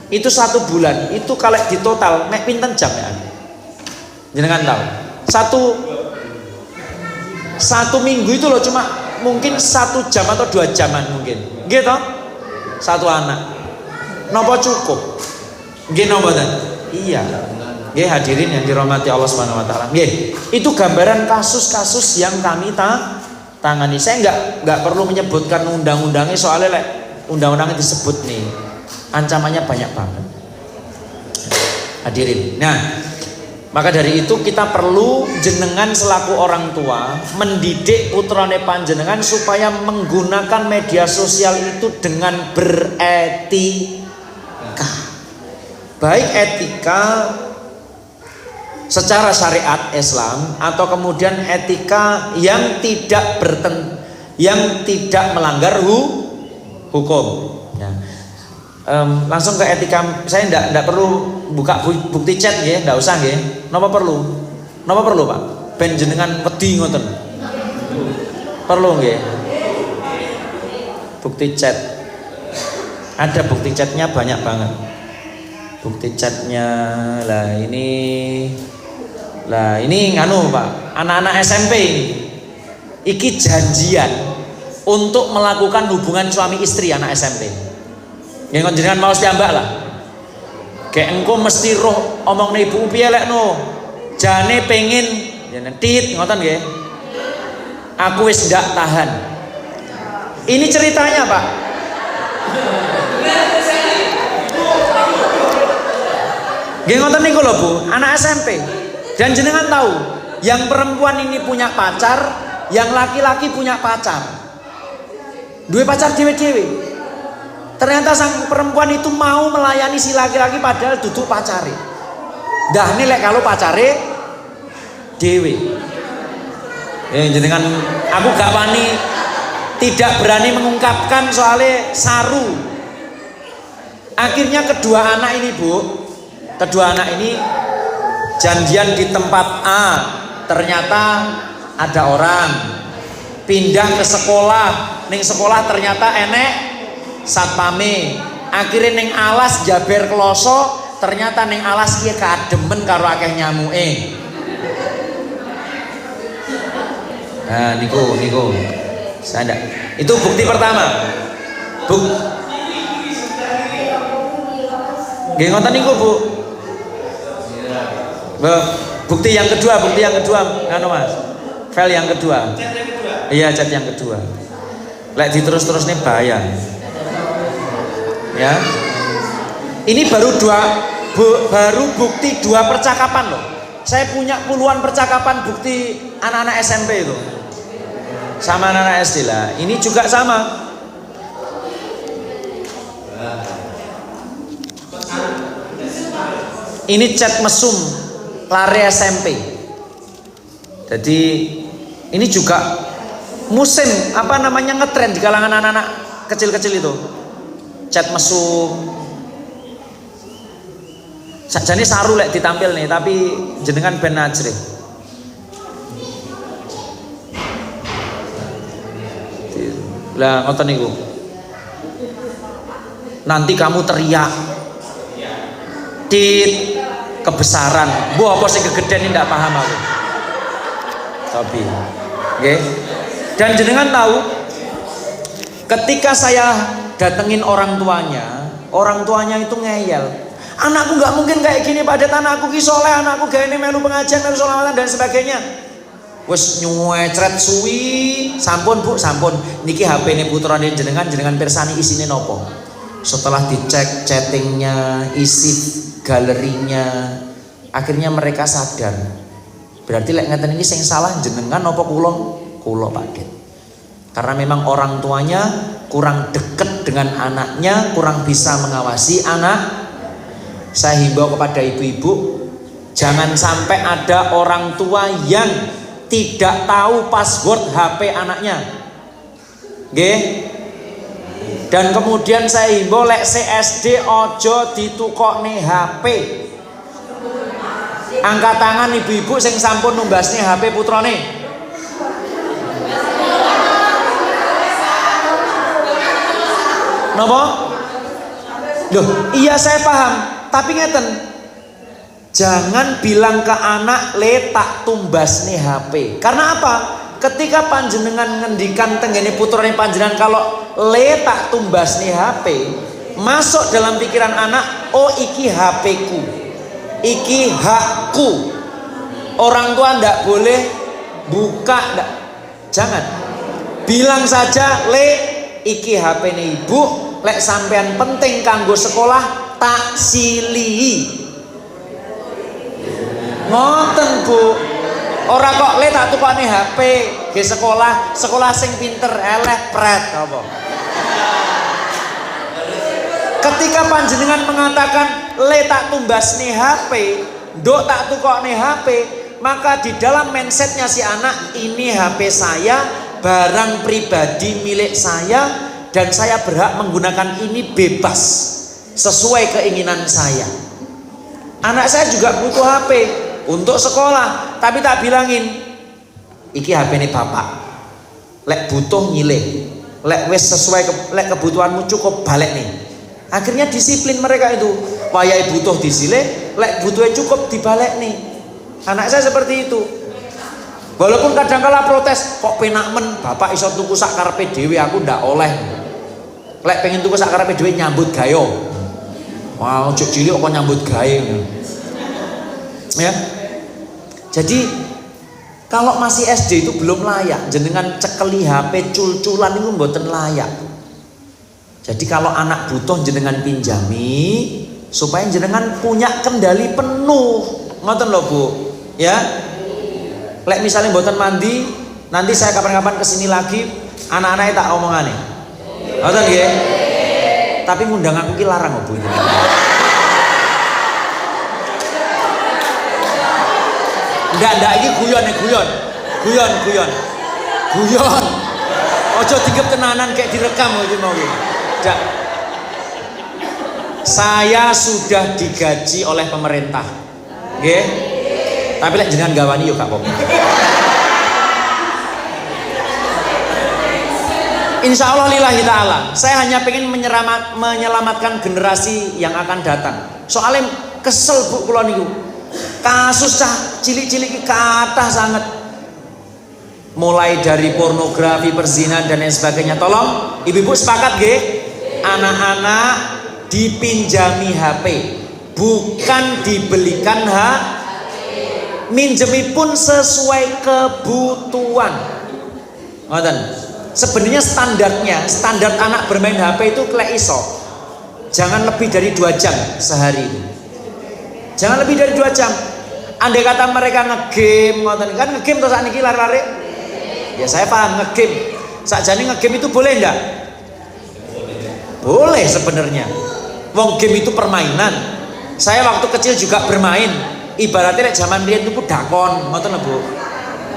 itu 1 bulan itu kalau di total nek pinten jam ya? Jangan tahu. Satu minggu itu loh cuma mungkin 1 jam atau 2 jaman mungkin, gitu. Satu anak. Nopo cukup? Nggih napa ten? Iya. Nggih hadirin yang dirahmati Allah Subhanahu wa taala. Nggih, itu gambaran kasus-kasus yang kami tangani. Saya enggak perlu menyebutkan undang-undangnya soalnya undang-undangnya disebut nih. Ancamannya banyak banget. Hadirin. Nah, maka dari itu kita perlu jenengan selaku orang tua mendidik putrane panjenengan supaya menggunakan media sosial itu dengan beretika. Baik etika secara syariat Islam atau kemudian etika yang tidak melanggar hukum. Ya. Langsung ke etika, saya tidak perlu buka bukti chat ya, tidak usah ya. Napa perlu Pak? Ben jenengan wedi ngoten. Perlu nggih? Bukti chat. Ada bukti chatnya banyak banget. Bukti chatnya lah ini nganu Pak, anak-anak SMP iki janjian untuk melakukan hubungan suami istri anak SMP. Yang jenengan mau piyambak lah. Kayak engko mesti roh omongne ibu piye lek no. Jane pengen tit ngoten nggih. Aku wis ndak tahan. Ini ceritanya, Pak. Nggih ngoten niku lho, Bu, anak SMP. Dan jenengan tahu, yang perempuan ini punya pacar, yang laki-laki punya pacar. Duwe pacar dhewe-dhewe. Ternyata sang perempuan itu mau melayani si laki-laki padahal duduk pacare. Dah nih lek kalau pacare dewe. Jenengan aku gak wani, tidak berani mengungkapkan soalnya saru. Akhirnya kedua anak ini janjian di tempat A. Ternyata ada orang pindah ke sekolah. Ning sekolah ternyata enek satpame. Akhirnya ning alas jaber kloso. Ternyata ning alas kia kademen karo akeh nyamuke. Nah, niku. Saya ndak. Itu bukti pertama. Nggih ngoten niku, Bu. Bukti yang kedua, anu Mas. File yang kedua. Iya, chat yang kedua. Lek diterus-terus nih bahaya. Ya. Ini baru bukti 2 percakapan loh. Saya punya puluhan percakapan bukti anak-anak SMP itu. Sama anak-anak SD lah. Ini juga sama. Ini chat mesum lari SMP. Jadi ini juga musim ngetren di kalangan anak-anak kecil-kecil itu. Chat mesum. Sajane saru lek ditampil nih, tapi jenengan ben najrih. Lah ngoten niku. Nanti kamu teriak. Tit kebesaran. Bu apa sing kegedean ndak paham aku. Tapi nggih. Dan jenengan tahu ketika saya datengin orang tuanya itu ngeyel. Anakku nggak mungkin kayak gini, Pak Det, anakku ki soleh, anakku gak ini melu pengajian, melu sholawatan dan sebagainya. Wes nyuwecret suwi, sampun Bu, sampun. Niki HP ini putrane jenengan pirsani isine nopo. Setelah dicek chattingnya, isi galerinya, akhirnya mereka sadar. Berarti lek ngeten ini sing salah jenengan nopo kulo Pak Det. Karena memang orang tuanya kurang deket dengan anaknya, kurang bisa mengawasi anak. Saya himbau kepada ibu-ibu, jangan sampai ada orang tua yang tidak tahu password HP anaknya. Nggih. Dan kemudian saya himbau lek SD ojo ditukokne HP. Angkat tangan ibu-ibu sing sampun numbasne HP putrane. Napa? Loh, iya saya paham. Tapi ngeten, jangan bilang ke anak le tak tumbas nih HP. Karena apa? Ketika panjenengan ngendikan tenggene putrane panjenengan kalau le tak tumbas nih HP, masuk dalam pikiran anak, oh iki HP ku, iki hakku. Orang tua ndak boleh buka, ndak. Jangan. Bilang saja le iki HP nih ibu, lek sampean penting kanggo sekolah tak silihi. Ngoten Bu. Ora kok le tak tukane HP ke sekolah sing pinter eleh pret apa. Ketika panjenengan mengatakan le tak tumbasne HP, nduk tak tukokne HP, maka di dalam mindsetnya si anak, ini HP saya, barang pribadi milik saya, dan saya berhak menggunakan ini bebas sesuai keinginan saya. Anak saya juga butuh HP untuk sekolah, tapi tak bilangin iki HP ini bapak, lek butuh nyilih, lek wis sesuai lek kebutuhanmu cukup balik nih. Akhirnya disiplin mereka itu, wayai butuh disilih, lek butuhnya cukup dibalik nih. Anak saya seperti itu. Walaupun kadang-kala protes, kok penak men bapak iso tuku sak karepe dhewe, aku ndak oleh. Lek pengen tuku sak karepe dhewe nyambut gayo. Wah, ojo cilik kok nyambut gawe. Ya. Jadi kalau masih SD itu belum layak, jenengan cekeli HP cul-culan itu mboten layak. Jadi kalau anak butuh jenengan pinjami supaya jenengan punya kendali penuh. Ngoten lho Bu. Ya. Lek misalnya mboten mandi, nanti saya kapan-kapan kesini lagi, anak-anaknya tak omongane. Ngoten nggih. Tapi ngundang aku ki larang Bu. Enggak iki guyon. Ojo digep tenanan kayak direkam iki mau. Enggak. Saya sudah digaji oleh pemerintah. Nggih. Tapi lek jenengan gawani yo gak apa-apa. Insya Allah lillahi ta'ala. Saya hanya pengen menyelamatkan generasi yang akan datang. Soalnya kesel Bu kula niku. Kasus cah cilik-cilik kathah sangat. Mulai dari pornografi, perzinahan dan lain sebagainya. Tolong ibu-ibu sepakat nggih? Anak-anak dipinjami HP, bukan dibelikan minjemi pun sesuai kebutuhan. Ngoten. Sebenarnya standar anak bermain HP itu klek iso. Jangan lebih dari 2 jam sehari. Jangan lebih dari 2 jam. Andai kata mereka ngegame, ngoten kan ngegame terus sakniki lari-lari. Ya saya paham ngegame. Sakjane ngegame itu boleh enggak? Boleh sebenarnya. Wong game itu permainan. Saya waktu kecil juga bermain. Ibaratnya zaman riyen itu dakon, ngoten lho Bu.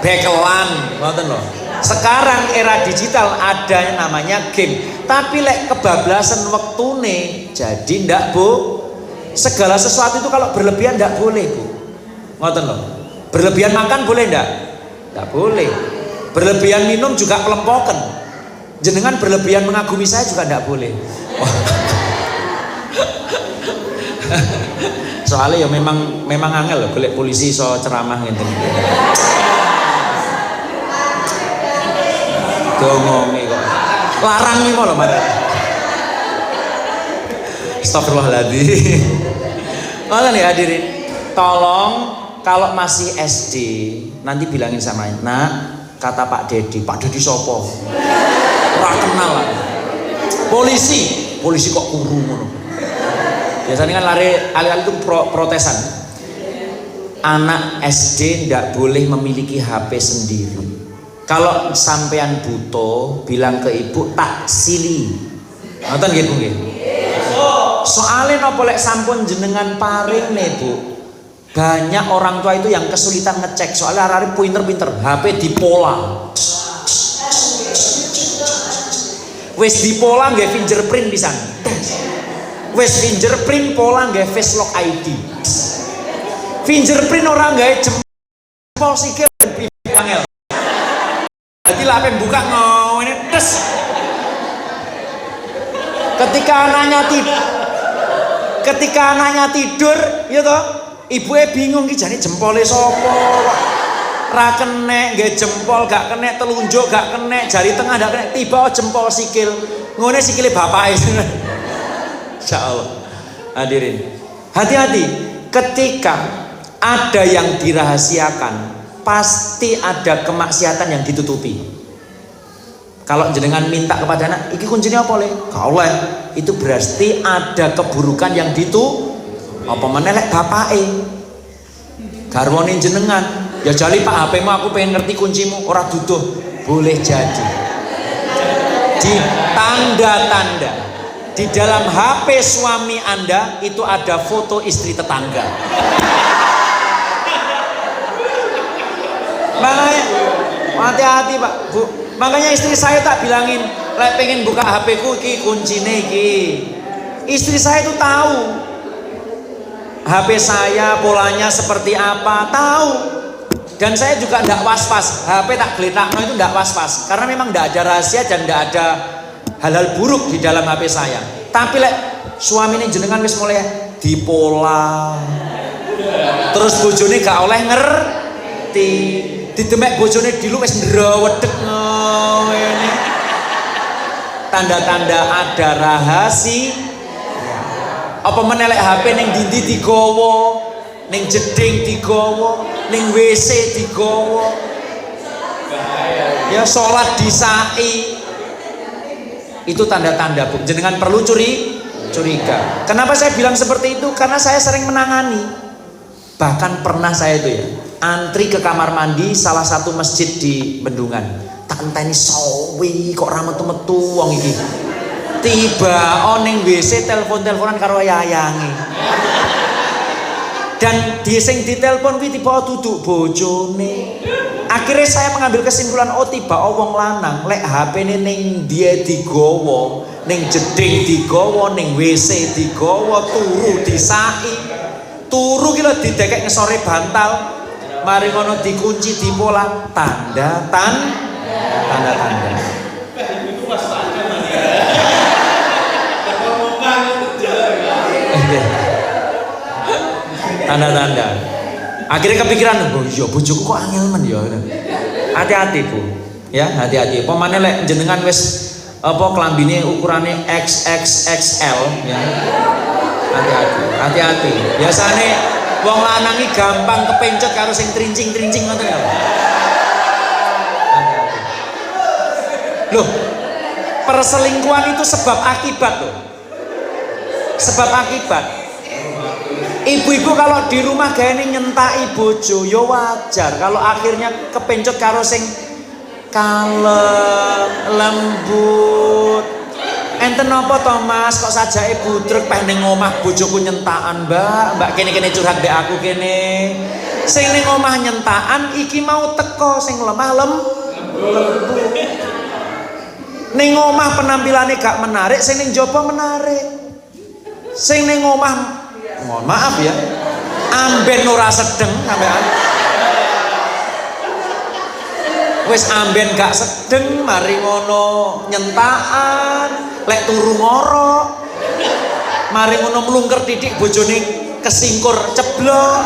Bekelan, ngoten lho. Sekarang era digital ada yang namanya game. Tapi lek kebablasan wektune, jadi ndak Bu. Segala sesuatu itu kalau berlebihan ndak boleh Bu. Ngoten loh. Berlebihan makan boleh ndak? Ndak boleh. Berlebihan minum juga pelempokan. Jenengan berlebihan mengagumi saya juga ndak boleh. Soalnya ya memang angel loh golek polisi so ceramah ngenten. Dongonge kok. Larang iki lho, Mas. Astagfirullahaladzim. Ngoten ya hadirin. Tolong kalau masih SD nanti bilangin sama Nak, kata Pak Dedi sopo? Ora kenal lah. Polisi kok kuru ngono. Biasanya kan alih-alih itu protesan. Anak SD ndak boleh memiliki HP sendiri. Kalau sampean butuh, bilang ke ibu tak sili. Ngoten nggih Bu nggih. Soalnya nopo lek sampun jenengan paring nih Bu. Banyak orang tua itu yang kesulitan ngecek. Soalnya arek pinter-pinter, HP dipola. Wes dipola nggih fingerprint pisan. Wes fingerprint pola nggih face lock ID. Fingerprint orang nggih jempol sikil angel. Jadi lah pengen buka ngene tes. Ketika anaknya tidur, ya toh, ibunya bingung ki jane jempole sapa kok. Ra kenek nggih jempol, gak kenek telunjuk, gak kenek jari tengah, gak kenek tiba jempol sikil. Ngene sikile bapake. Insyaallah. Hadirin, hati-hati ketika ada yang dirahasiakan. Pasti ada kemaksiatan yang ditutupi. Kalau jenengan minta kepada anak, iki kuncinya apa le? Gak oleh. Itu berarti ada keburukan yang apa menelek bapake. Garwane jenengan, ya jali Pak HP-mu aku pengen ngerti kuncimu, ora duduh. Boleh jadi. Di tanda-tanda di dalam HP suami Anda itu ada foto istri tetangga. Makanya hati-hati Pak Bu. Makanya istri saya tak bilangin, lek pengen buka HP ku iki kuncine iki. Istri saya itu tahu HP saya polanya seperti apa, tahu. Dan saya juga ndak was-was. HP tak geletakno itu ndak was-was karena memang ndak ada rahasia dan ndak ada hal-hal buruk di dalam HP saya. Tapi lek suami ini jenengan wis mulai dipola. Terus bojone gak oleh ngerti. Didemek bojone dilu wis ndrawedeg ngene. Tanda-tanda ada rahasia. Apa menelek HP ning dindi digawa, ning jeding digawa, ning WC digawa. Ya salat disai. Itu tanda-tanda Bu. Jenengan perlu curiga. Kenapa saya bilang seperti itu? Karena saya sering menangani. Bahkan pernah saya itu ya antri ke kamar mandi salah satu masjid di Bendungan. Tak enteni sawi kok ra metu-metu wong iki. Tiba ning WC telepon-teleponan karo yayange. Dan sing ditelepon kuwi tiba duduk bojone. Akhirnya saya mengambil kesimpulan, oh tiba wong lanang lek HP-ne ning dia digowo, ning jeding digowo, ning WC digowo, turu disaki. Turu ki lho didekek ngesore bantal. Mari ngono dikunci dipola tanda. Tanda. Akhirnya kepikiran, oh iya bojoku kok angel men ya. Hati-hati Bu. Ya, hati-hati. Pemane lek jenengan wis apa klambine ukurane XXXL ya. Hati-hati. Biasane wong lanang iki gampang kepencet karo sing trincing-trincing ngoten lho. Hati-hati. Loh, perselingkuhan itu sebab akibat loh. Sebab akibat. Ibu-ibu kalau di rumah gaya ini nyentaki bojo ya wajar kalau akhirnya kepencet karo sing kalem, lembut. Enten apa to Mas kok sajake budrek peh ning omah bojoku nyentakan Mbak kene curhat mbek aku kene. Sing ning omah nyentakan iki mau teko sing lemah lembut. Ning omah penampilannya gak menarik, sing ning jaba menarik. Sing ning omah mohon maaf ya, amben ora sedeng sampean. Wis amben gak sedeng, mari ngono nyentakan, lek turu ngorok. Mari ngono mlungker titik bojone kesingkur ceblok.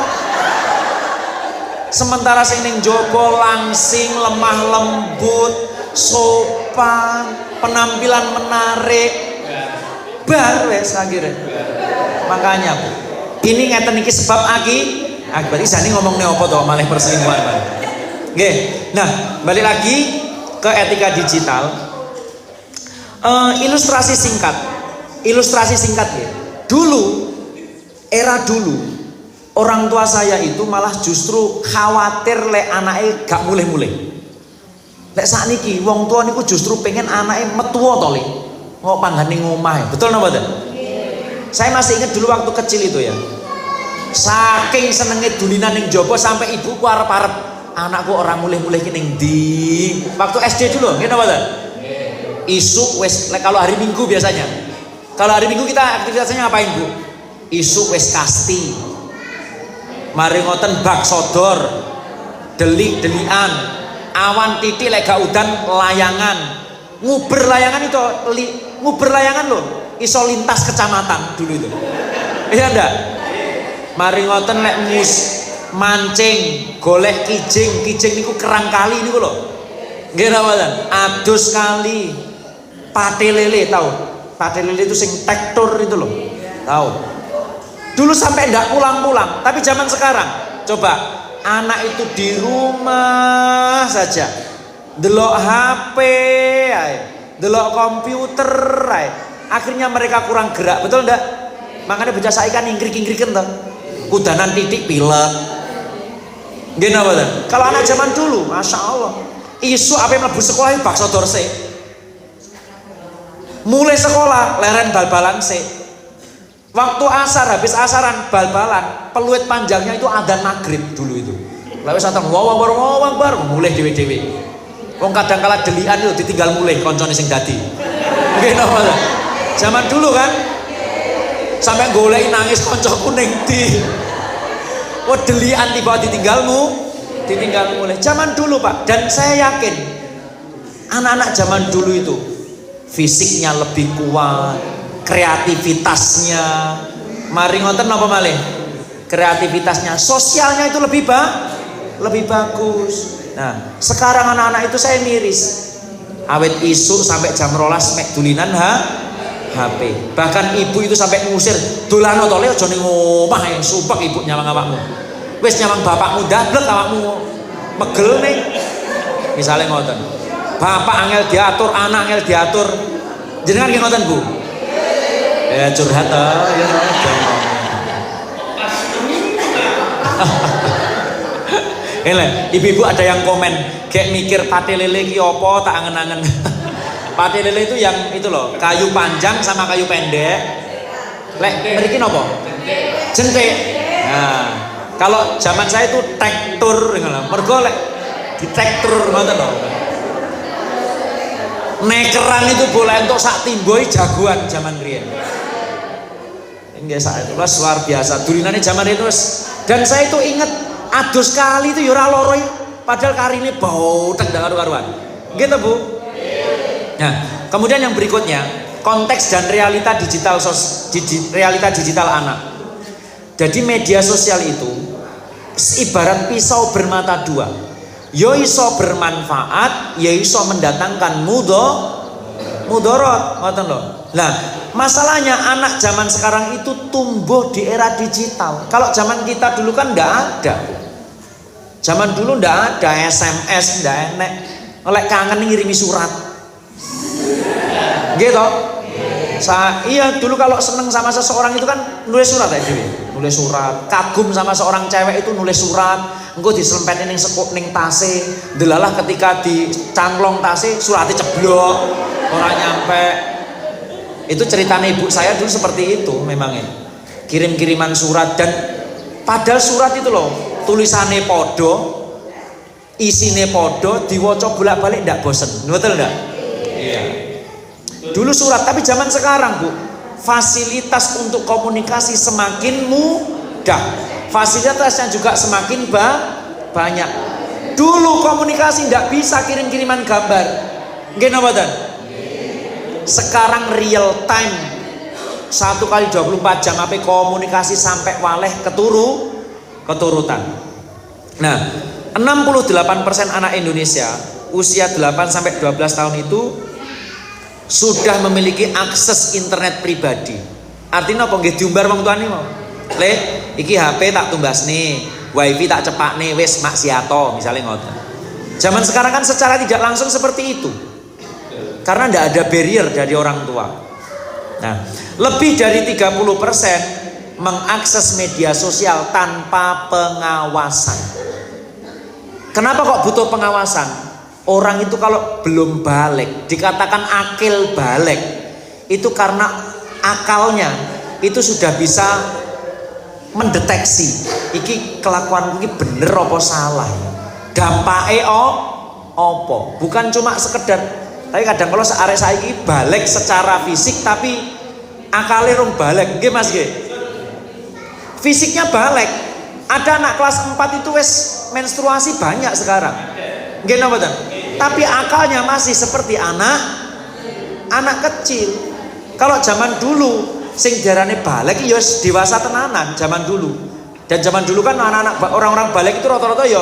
Sementara sing ning jaba langsing, lemah lembut, sopan, penampilan menarik. Bar wis akhire. Makanya Bu, ini ngeten iki sebab akibat isane ngomongne apa to malah perselingkuhan. Nggih. Nah, balik lagi ke etika digital. Ilustrasi singkat ya. Era dulu orang tua saya itu malah justru khawatir lek anake gak mulih-mulih. Lek sakniki wong tua niku justru pengen anake metuwa to le. Kok panggane ngomah. Betul napa mboten? Saya masih ingat dulu waktu kecil itu ya. Saking senenge dulinan ning jaba sampai ibuku arep-arep anakku orang mulih-mulih ki ning ndi. Waktu SD dulu, nggih napa mboten? Isuk wis kalau hari Minggu biasanya. Kalau hari Minggu kita aktivitasnya ngapain, Bu? Isuk wis kasti. Mari ngoten bak sodor. Delik-delikan. Awan titik lek gak udan layangan. Nguber layangan itu nguber layangan loh. Iso lintas kecamatan dulu itu. Iya ndak? Mari ngoten lek mancing, golek kijing niku kerang kali niku lho. Nggih napa mboten? Adus kali. Pate lele tahu? Pate lele itu sing tektur itu loh. Tahu? Dulu sampai ndak pulang-pulang, tapi zaman sekarang coba anak itu di rumah saja. Delok HP ae, delok komputer ae. Akhirnya mereka kurang gerak, betul ndak? Makanya bocah saiki kan ingkrik-ingkriken to. Kudanan titik pilek. Nggih napa to? Kalau anak zaman dulu, Masya Allah, isu apa mlebu sekolah bakso dorse. Mulai sekolah leren bal-balan sik. Waktu asar habis asaran bal-balan, peluit panjangnya itu adzan maghrib dulu itu. Lah wis ateng wong bar mulai dhewe-dhewe. Wong kadang kala delian itu ditinggal mulai koncone sing dadi. Nggih napa to? Zaman dulu kan sampai golek nangis koncoku ning ndi. Wah delian tiba ditinggal mulai. Zaman dulu Pak, dan saya yakin anak-anak zaman dulu itu fisiknya lebih kuat, kreativitasnya. Mari ngoten napa malih? Kreativitasnya, sosialnya itu lebih bagus. Nah, sekarang anak-anak itu saya miris. Awet isu sampai jam 12 mek dulinan HP. Bahkan ibu itu sampai ngusir, "Dolano to le aja ning omah ya, sumpek ibu nyawang awakmu. Wis nyawang bapakmu dablek awakmu megel ning." Misalnya ngoten. Bapak angel diatur, anak angel diatur. Jenengan nggih ngoten, Bu? Ya curhat to, ya. Ele, ibu-ibu ada yang komen, kayak mikir pate lele ki opo tak angen-angen. Pate lele itu yang itu loh, kayu panjang sama kayu pendek. Lek mriki napa? Jentik. Nah, kalau zaman saya itu tektur ngono. Mergo lek ditektur ngoten lho. Nekeran itu boleh untuk sak timboi jagoan zaman riyen. Nggih sak itu luar biasa. Dulinane zaman itu dan saya itu ingat adus kali itu ya ora loro padahal karine bau tek ndak karu-karuan. Nggih to, Bu? Nah, kemudian yang berikutnya, konteks dan realita digital realita digital anak. Jadi media sosial itu ibarat pisau bermata dua. Yo iso bermanfaat, ya iso mendatangkan mudorot, ngoten lho. Nah, masalahnya anak zaman sekarang itu tumbuh di era digital. Kalau zaman kita dulu kan ndak ada. Zaman dulu ndak ada SMS, ndak enek. Oleh kangen ngirimi surat. Gitu. Iya dulu kalau seneng sama seseorang itu kan nulis surat ya Dewi. Nulis surat. Kagum sama seorang cewek itu nulis surat. Engko diselempetin ning sekop ning tase. Delalah ketika dicangklong tase suratnya ceblok, ora nyampe. Itu ceritanya ibu saya dulu seperti itu memangnya. Kirim-kiriman surat dan padahal surat itu loh tulisannya podo, isine podo, diwaca bolak-balik ndak bosen. Betul ndak? Iya. Dulu surat, tapi zaman sekarang Bu, fasilitas untuk komunikasi semakin mudah. Fasilitasnya juga semakin banyak. Dulu komunikasi ndak bisa kirim-kiriman gambar. Nggih napa mboten? Sekarang real time 1x24 jam apa komunikasi sampai waleh keturutan. Nah, 68% anak Indonesia usia 8 sampai 12 tahun itu sudah memiliki akses internet pribadi. Artinya apa nggih diumbar wong tuane mau. Le, iki HP tak tumbasne, wifi tak cepakne, wis maksiato misalnya ngoten. Zaman sekarang kan secara tidak langsung seperti itu. Karena tidak ada barrier dari orang tua. Nah, lebih dari 30% mengakses media sosial tanpa pengawasan. Kenapa kok butuh pengawasan? Orang itu kalau belum balik, dikatakan akil balik, itu karena akalnya itu sudah bisa mendeteksi iki kelakuan iki bener apa salah, dampake apa, bukan cuma sekedar. Tapi kadang kalau searek saiki balik secara fisik tapi akalnya rung balik, nggih Mas nggih. Fisiknya balik. Ada anak kelas 4 itu wis menstruasi banyak sekarang. Nggih napa mboten? Tapi akalnya masih seperti anak kecil. Kalau zaman dulu sing diarani balik ya dewasa tenanan zaman dulu. Dan zaman dulu kan anak-anak orang-orang balik itu rata-rata ya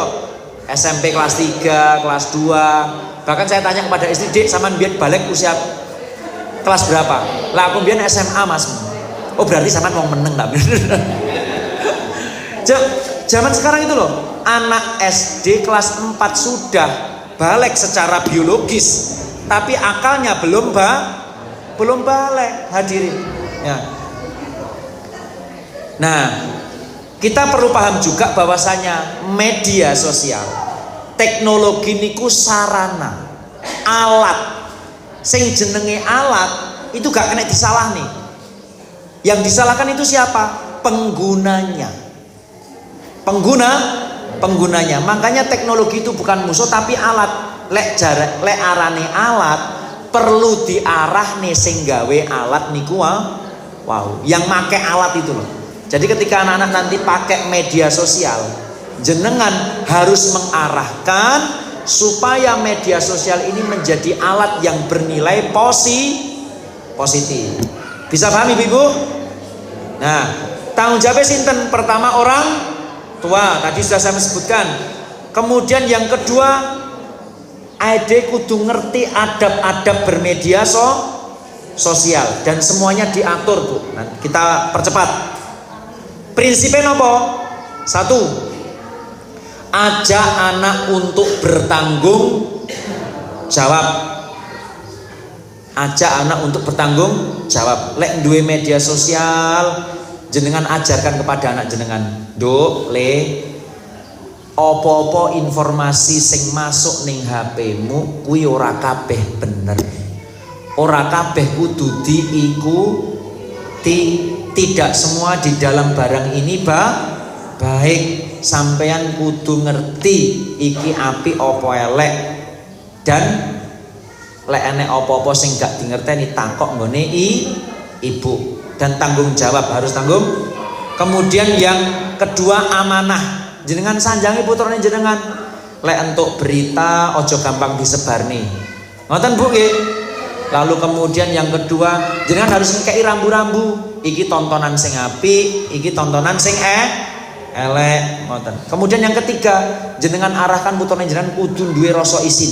SMP kelas 3, kelas 2. Bahkan saya tanya kepada istri, "Dek, sampean biyen balik usia kelas berapa?" Lah aku biyen SMA, Mas. Oh, berarti sampean mau meneng tak? Zaman sekarang itu loh, anak SD kelas 4 sudah balik secara biologis, tapi akalnya belum balik, hadirin. Ya. Nah, kita perlu paham juga bahwasanya media sosial, teknologi niku sarana, alat. Sing jenenge alat itu gak kena disalah nih. Yang disalahkan itu siapa? Penggunanya. Penggunanya. Makanya teknologi itu bukan musuh tapi alat. Lek arane alat perlu diarahne sing gawe alat niku wow, yang make alat itu loh. Jadi ketika anak-anak nanti pakai media sosial, jenengan harus mengarahkan supaya media sosial ini menjadi alat yang bernilai positif. Bisa paham Ibu? Nah, tanggung jawabnya sinten? Pertama orang tua, tadi sudah saya sebutkan. Kemudian yang kedua, ade kudu ngerti adab-adab bermedia sosial dan semuanya diatur, Bu. Nah, kita percepat. Prinsipnya nopo? 1. Ajak anak untuk bertanggung jawab. Ajak anak untuk bertanggung jawab. Lek duwe media sosial, jenengan ajarkan kepada anak jenengan, "Duk, Le, apa-apa informasi sing masuk ning HP-mu kuwi ora kabeh bener. Ora kabeh kudu diikuti. Tidak semua di dalam barang ini baik. Sampeyan kudu ngerti iki apik apa elek. Dan lek enek apa-apa sing gak dingerteni takok nggone ibu. Dan tanggung jawab, harus tanggung. Kemudian yang kedua amanah. Jenengan sanjangi putrane jenengan. Lek entuk berita ojo gampang disebarni. Ngoten Bu nggih. Lalu kemudian yang kedua, jenengan harus ngekei rambu-rambu. Iki tontonan sing apik, iki tontonan sing elek, ngoten. Kemudian yang ketiga, jenengan arahkan putrane jenengan kudu duwe rasa isin.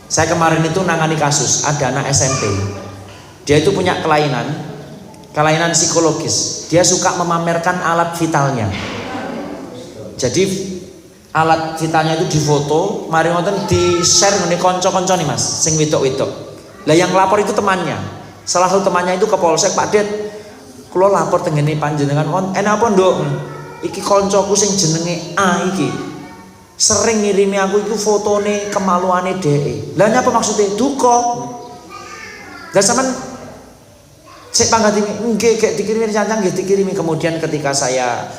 Saya kemarin itu nangani kasus, ada anak SMP. Dia itu punya kelainan psikologis. Dia suka memamerkan alat vitalnya. Jadi alat vitalnya itu difoto, mari ngoten di-share ngene kanca-kanca nih Mas, sing wedok-wedok. Lah yang lapor itu temannya. Salah satu temannya itu ke polsek, Pak Det, kula lapor tengene panjenengan, enak apa nduk? Iki koncoku sing jenenge A iki sering ngirimi aku itu fotone kemaluane dhek. Lah nyapa maksudnya? Duka. Lah sampean sik panggati nggih gek dikirimi cancang nggih dikirimi. Kemudian ketika saya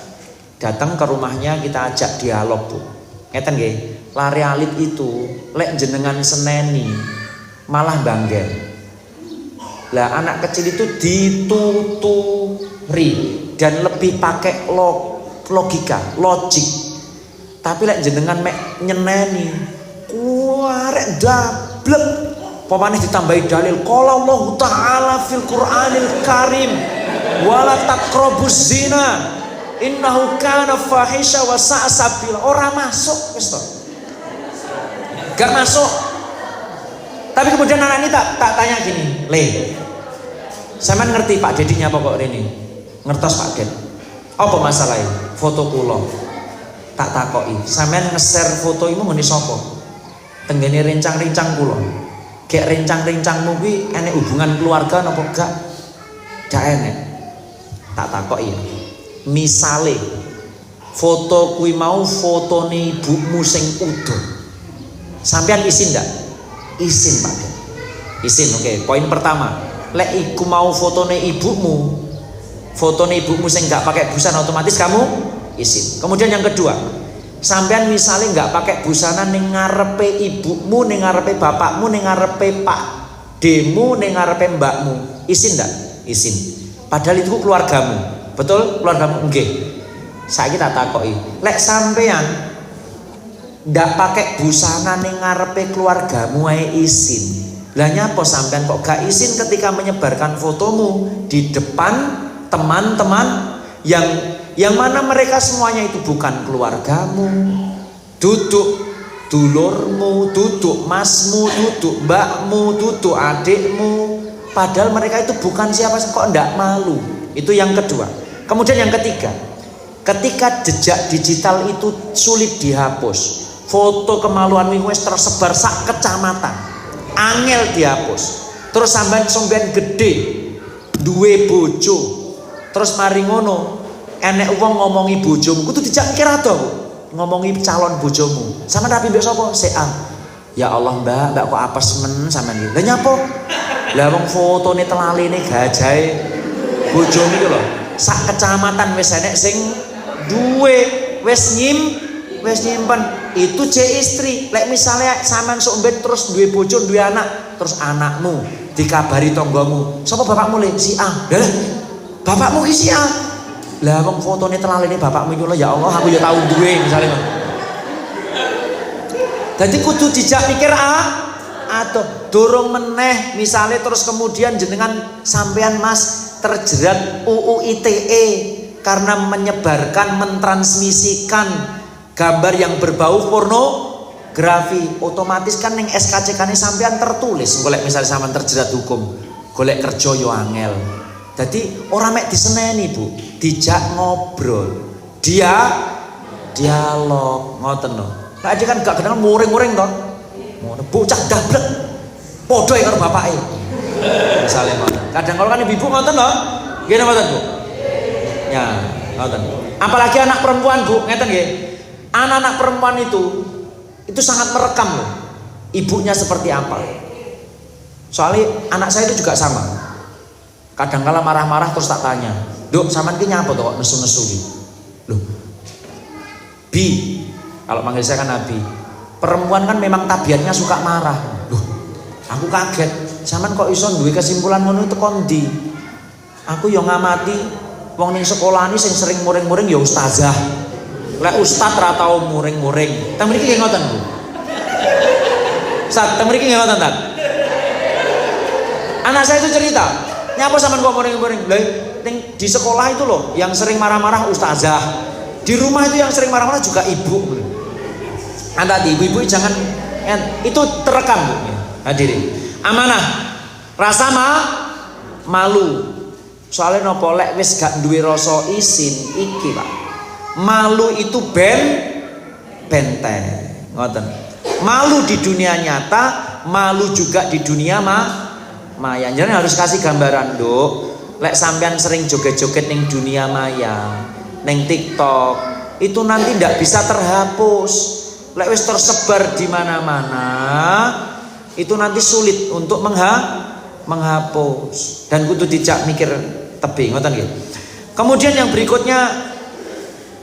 datang ke rumahnya, kita ajak dialog, Bu. Ngeten nggih, lare alit itu lek jenengan seneni malah bangger. Lah anak kecil itu dituturi dan lebih pakai logika, logik. Tapi lek jenengan mek nyeneni, kuarek dablek. Pemane ditambahi dalil, qala Allah Ta'ala fil Qur'anil Karim, wala taqrabuz zina, innahu kana fahisha wa sa'a sabila. Ora masuk wis to. Gak masuk. Tapi kemudian anak ini tak tanya gini, Le, sampean ngerti Pak Dedinya pokok ini? Ngertos Pak Ded. Apa masalahnya? Foto kula. Tak takoki, sampean nge-share foto iku ngene sapa? Tenggene rencang-rencang kula. Gek rencang-rencangmu kuwi enek hubungan keluarga napa gak? Gak enek. Tak takoki. Misale foto kuwi mau fotone ibumu sing udo. Sampean isin ndak? Isin Pak. Isin, oke. Poin pertama, lek iku mau fotone ibumu sing nggak pakai busana, otomatis kamu isin. Kemudian yang kedua, sampean misalnya nggak pakai busana ning ngarepe ibumu, ning ngarepe bapakmu, ning ngarepe Pak Demu, ning ngarepe mbakmu, isin ndak? Isin. Padahal itu keluargamu, betul? Keluargamu, nggih. Saiki tak takoki, lek sampean ndak pakai busana ning ngarepe keluargamu ae isin. Lah nyapa sampean kok gak isin ketika menyebarkan fotomu di depan teman-teman yang mana mereka semuanya itu bukan keluargamu, duduk dulurmu, duduk masmu, duduk mbakmu, duduk adikmu, padahal mereka itu bukan siapa, kok ndak malu. Itu yang kedua. Kemudian yang ketiga, ketika jejak digital itu sulit dihapus, foto kemaluan wis tersebar sak kecamatan, angel dihapus. Terus sampean gede duwe bojo, terus mari ngono enek wong ngomongi bojomu, kudu dijak mikir ado ngomongi calon bojomu. Sampeyan rapi mbek sapa? A. Ya Allah Mbak kok apes men sampean iki. Lah nyapa? Lah wong fotone telaline gajahe bojomu iki lho, sak kecamatan wis enek sing duwe, wis nyimpen. Itu je istri. Lek misalnya sampean sok mbet terus duwe bojo, duwe anak, terus anakmu dikabari tonggomu, sapa bapakmu le? Si A. Lah bapakmu ki si A. Lah wong fotone telaline bapakmu iku lho, ya Allah aku ya tau duwe misalnya. Dadi kudu dijak mikir atau dorong meneh misalnya terus kemudian jenengan sampean Mas terjerat UU ITE karena menyebarkan, mentransmisikan gambar yang berbau pornografi. Otomatis kan ning SKCK-ne sampean tertulis golek misalnya sampean terjerat hukum, golek kerja yo angel. Jadi orang mek diseneni Bu, dijak ngobrol, dialog ngoten lho. Lah aja kan gak kenal muring-muring to. Ngono bocah dablek. Padha karo bapake. Misale ngoten. Kadang kalau kan ibu ngoten lho. Nggih ngoten Bu. Ya, ngoten. Apalagi anak perempuan Bu, ngeten nggih. Anak-anak perempuan itu sangat merekam loh. Ibunya seperti apa. Soalnya anak saya itu juga sama. Kadang kala marah-marah terus tak tanya, "Dok, sampean ki nyapa to kok nesu-nesu iki?" Loh. Bi, kalau manggil saya kan Nabi. Perempuan kan memang tabiatnya suka marah. Loh, aku kaget. Sampean kok iso duwe kesimpulan ngono itu kondi? Aku yo ngamati wong ning sekolah ini sing sering muring-muring ya ustazah. Lek ustaz ra tau muring-muring. Teng mriki nggih ngoten, Bu. Ustaz, teng mriki nggih ngoten, Tat. Anak saya itu cerita, nyapa sampean kok muring-muring? Lah, di sekolah itu loh yang sering marah-marah ustazah. Di rumah itu yang sering marah-marah juga ibu. Hati-hati, ibu-ibu jangan, itu terekam, Bu. Hadirin. Amanah. Rasa malu. Soalnya nopo lek wis gak duwe rasa isin iki, Pak. Malu itu benteng. Ngoten. Malu di dunia nyata, malu juga di dunia maya. Jadi harus kasih gambaran, Dok. Lek sampean sering joget-joget ning dunia maya, ning TikTok, itu nanti ndak bisa terhapus. Lek wis tersebar di mana-mana, itu nanti sulit untuk menghapus. Dan kudu dijak mikir tebing, ngoten nggih. Kemudian yang berikutnya,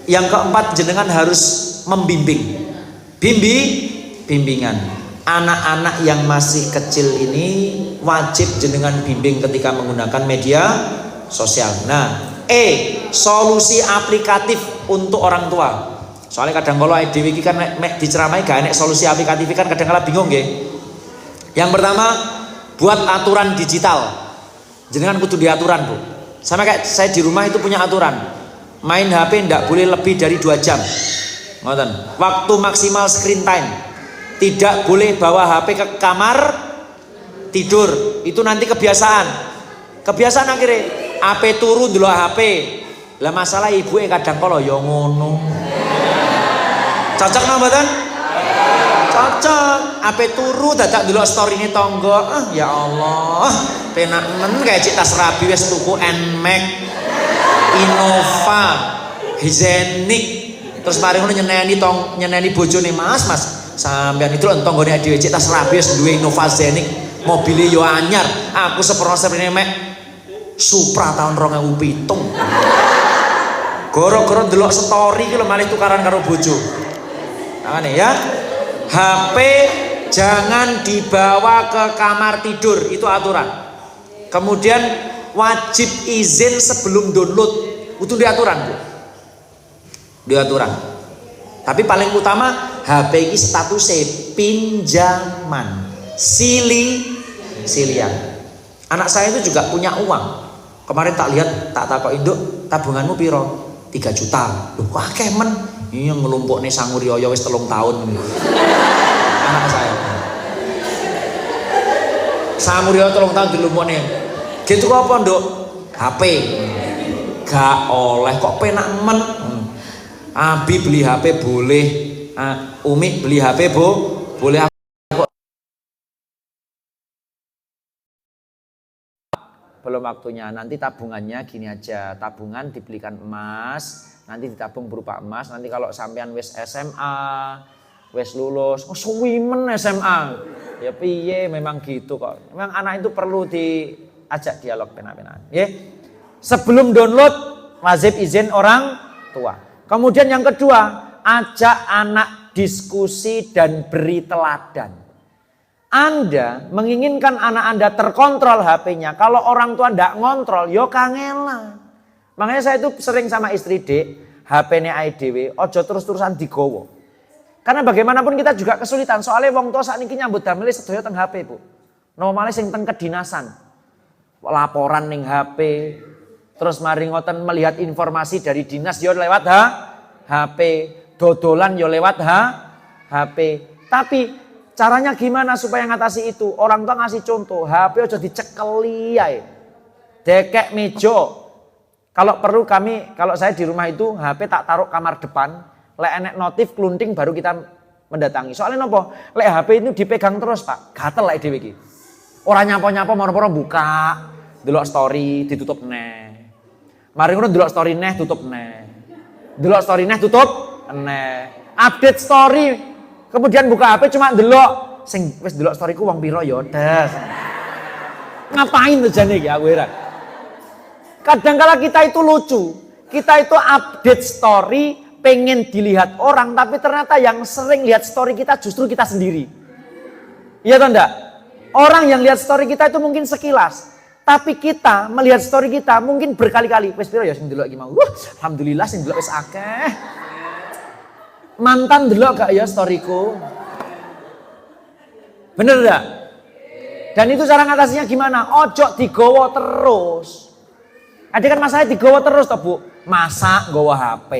yang keempat, jenengan harus membimbing. Bimbingan. Anak-anak yang masih kecil ini wajib jenengan bimbing ketika menggunakan media sosial. Nah, solusi aplikatif untuk orang tua. Soalnya kadang kalau dhewe iki kan mek diceramai gak enek solusi aplikatif kan kadang kala bingung nggih. Yang pertama, buat aturan digital. Jenengan kudu diaturan, Bu. Sama kayak saya di rumah itu punya aturan. Main HP ndak boleh lebih dari 2 jam. Ngoten. Waktu maksimal screen time. Tidak boleh bawa HP ke kamar tidur. Itu nanti kebiasaan. Kebiasaan akhirnya HP turu ndelok HP. Lah masalah ibuke kadang kala ya ngono. Cocok napa mboten? Cocok. HP turu dadak ndelok storyne tangga. Ya Allah. Penak men kayak cik tas rabi wis tuku Nmax, Innova, Hizenik. Terus mari ngono nyeneni bojone, Mas, sampean itu tanggane dhewe cik tas rabi wis duwe Innova Zenik, mobile yo anyar. Aku seprene mek Supra tahun 2007. Goro-goro ndelok story ki lho malih tukaran karo bojo. Makane ya, HP jangan dibawa ke kamar tidur, itu aturan. Kemudian wajib izin sebelum download, itu diaturan, Bu. Diaturan. Tapi paling utama HP ini statusnya pinjaman, silian. Anak saya itu juga punya uang. Kemarin tak lihat, tak takok induk, tabunganmu piro? 3 juta. Loh, kok akeh men? Ini yang ngelumpuk nih Sangurioyo wis 3 tahun. Anak saya. Sangurioyo 3 tahun dilumpuk nih. Gitu kok apa, Nduk? HP. Gak oleh kok penak men. Abi beli HP boleh, Umi beli HP boleh. Belum waktunya, nanti tabungannya gini aja, tabungan dibelikan emas, nanti ditabung berupa emas, nanti kalau sampean wis SMA, wis lulus, suwimen SMA, ya piye, memang gitu kok. Memang anak itu perlu diajak dialog pena-penaan. Ya. Sebelum download wajib izin orang tua. Kemudian yang kedua, ajak anak diskusi dan beri teladan. Anda menginginkan anak Anda terkontrol HP-nya. Kalau orang tua ndak ngontrol, yo kangelan. Makanya saya itu sering sama istri, Dek, HP-ne IDW, ojo terus-terusan digowo. Karena bagaimanapun kita juga kesulitan. Soalnya wong tua saat ini nyambut damel sedaya teng HP, Bu. Normalnya sing teng kedinasan. Laporan ning HP. Terus mari ngoten melihat informasi dari dinas yo lewat HP. Dodolan yo lewat HP. Tapi caranya gimana supaya ngatasi itu? Orang tua ngasih contoh, HP aja dicekeli ae. Dekek meja. Kalau perlu kalau saya di rumah itu HP tak taruh kamar depan, lek enek notif klunting baru kita mendatangi. Soalnya nopo? Lek HP itu dipegang terus, Pak. Gatel lek dhewe iki. Ora nyapa-nyapa moro-moro buka, delok story ditutup neh. Mari ngono delok story neh tutup neh. Delok story neh tutup neh. Update story kemudian buka HP cuma delok sing wis delok storyku wong piro ya des. Ngapain tuh jane iki aku heran. Kadangkala kita itu lucu. Kita itu update story pengen dilihat orang, tapi ternyata yang sering lihat story kita justru kita sendiri. Iya atau enggak? Orang yang lihat story kita itu mungkin sekilas, tapi kita melihat story kita mungkin berkali-kali. Wes piro ya sing delok iki mau. Alhamdulillah sing delok wis akeh. Mantan delok gak ya storyku? Bener enggak? Dan itu cara ngatasinya gimana? Ojo digowo terus. Ada kan masalahnya digowo terus toh Bu. Masak gowo HP.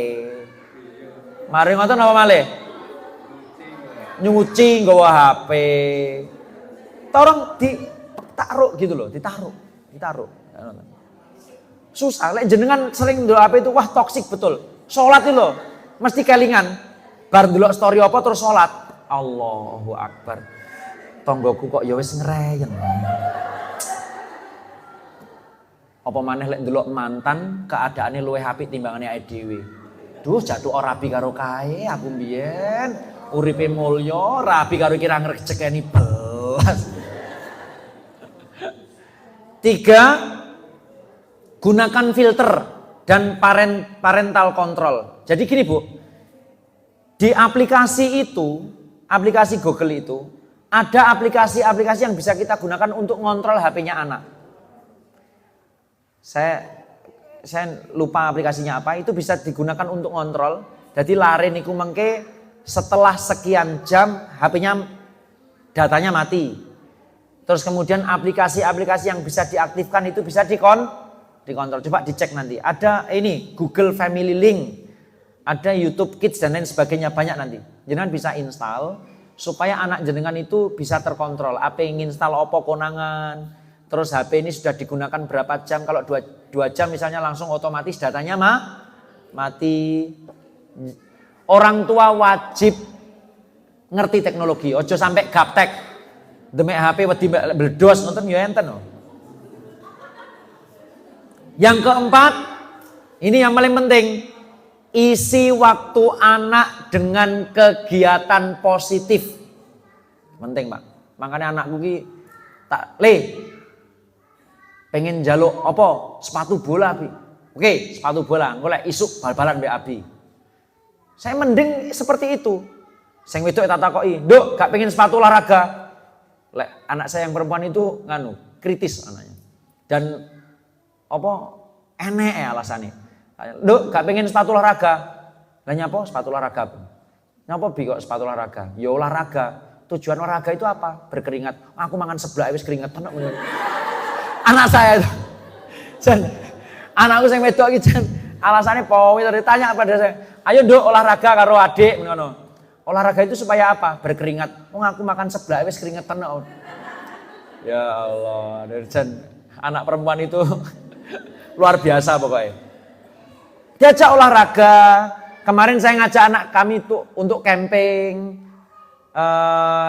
Mari ngoten apa malih? Nyuci gowo HP. Tolong ditaruh gitu loh, ditaruh. Susah, lek jenengan sering ndelok HP itu wah toksik betul. Salat itu loh, mesti kelingan. Bar ndelok story apa terus salat. Allahu Akbar. Tonggoku kok ya wis ngreyeng. Apa maneh lek ndelok mantan keadaane luwih apik timbangane awake dhewe. Duh, jatuh ora rabi karo kae aku mbiyen. Uripe mulya, rabi karo kira ngrecekeni belas. 3. Gunakan filter dan parental control. Jadi gini Bu, di aplikasi itu, aplikasi Google itu, ada aplikasi-aplikasi yang bisa kita gunakan untuk ngontrol HP-nya anak. Saya lupa aplikasinya apa, itu bisa digunakan untuk ngontrol. Jadi lari niku mengke setelah sekian jam HP-nya datanya mati. Terus kemudian aplikasi-aplikasi yang bisa diaktifkan itu bisa dikontrol. Coba dicek nanti. Ada ini Google Family Link, ada YouTube Kids dan lain sebagainya, banyak nanti. Jenengan bisa install supaya anak jenengan itu bisa terkontrol. Apa yang install opo konangan. Terus HP ini sudah digunakan berapa jam. Kalau 2 jam misalnya langsung otomatis datanya mati. Orang tua wajib ngerti teknologi. Ojo sampai gaptek. Demek HP wedi bledos nonton ya enten. Yang keempat, ini yang paling penting. Isi waktu anak dengan kegiatan positif. Penting, Pak. Makanya anakku ki pengen jaluk apa? Sepatu bola, Bi. Oke, sepatu bola. Engko lek isuk bal-balan mbek Abi. Saya mending seperti itu. Sing wedok tak takoki, "Nduk, gak pengen sepatu olahraga?" Lek anak saya yang perempuan itu kritis anaknya. Dan apa? Enek alasannya. "Nduk, gak pengen sepatu olahraga." Lah nyapa sepatu olahraga? Nyapa Bi kok sepatu olahraga? Ya olahraga. Tujuan olahraga itu apa? Berkeringat. Aku mangan seblak wis keringat tenan. Anak saya itu. Anakku sing wedok iki jan alasannya powi ditanya pada saya. "Ayo Nduk olahraga karo adik," ngono. Olahraga itu supaya apa? Berkeringat. Aku makan seblak wis keringet tenan. Ya Allah, jan anak perempuan itu luar biasa pokoknya. Diajak olahraga. Kemarin saya ngajak anak kami tuh untuk camping.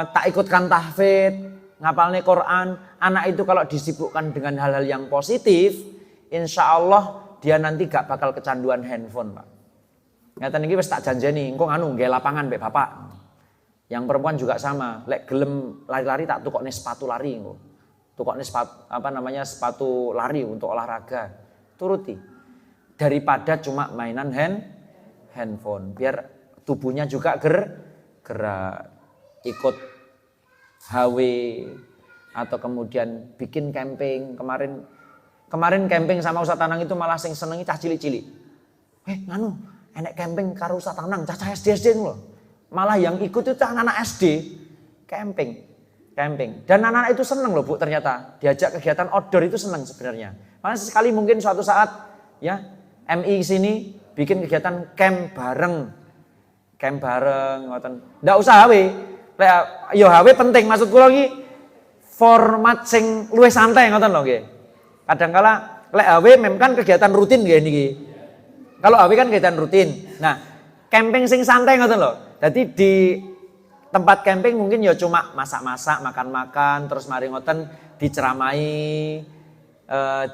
Tak ikutkan tahfidz, ngapalnya Quran. Anak itu kalau disibukkan dengan hal-hal yang positif, insya Allah dia nanti gak bakal kecanduan handphone, Pak. Ngeten iki wis tak janjeni, engko nggih lapangan mbek bapak. Yang perempuan juga sama, lek gelem lari-lari tak tukokne sepatu lari engko. Tukokne sepatu lari untuk olahraga. Turuti. Daripada cuma mainan handphone, biar tubuhnya juga gerak, ikut HW atau kemudian bikin camping. Kemarin camping sama Ustaz Tanang itu malah sing senengi cah cilik-cilik. Enek camping karo Ustaz Tanang, cah SD lho. Malah yang ikut itu anak SD camping. Dan anak-anak itu seneng loh Bu, ternyata diajak kegiatan outdoor itu seneng sebenarnya. Makanya sekali mungkin suatu saat ya MI sini bikin kegiatan camp bareng ngoten. Ndak usah HW. Yo HW penting, maksud kula iki format sing luwih santai ngoten lho nggih. Kadangkala lek HW memang kan kegiatan rutin nggih niki. Kalau HW kan kegiatan rutin. Nah, camping sing santai ngoten lho. Jadi di tempat camping mungkin ya cuma masak-masak, makan-makan, terus mari ngoten diceramai,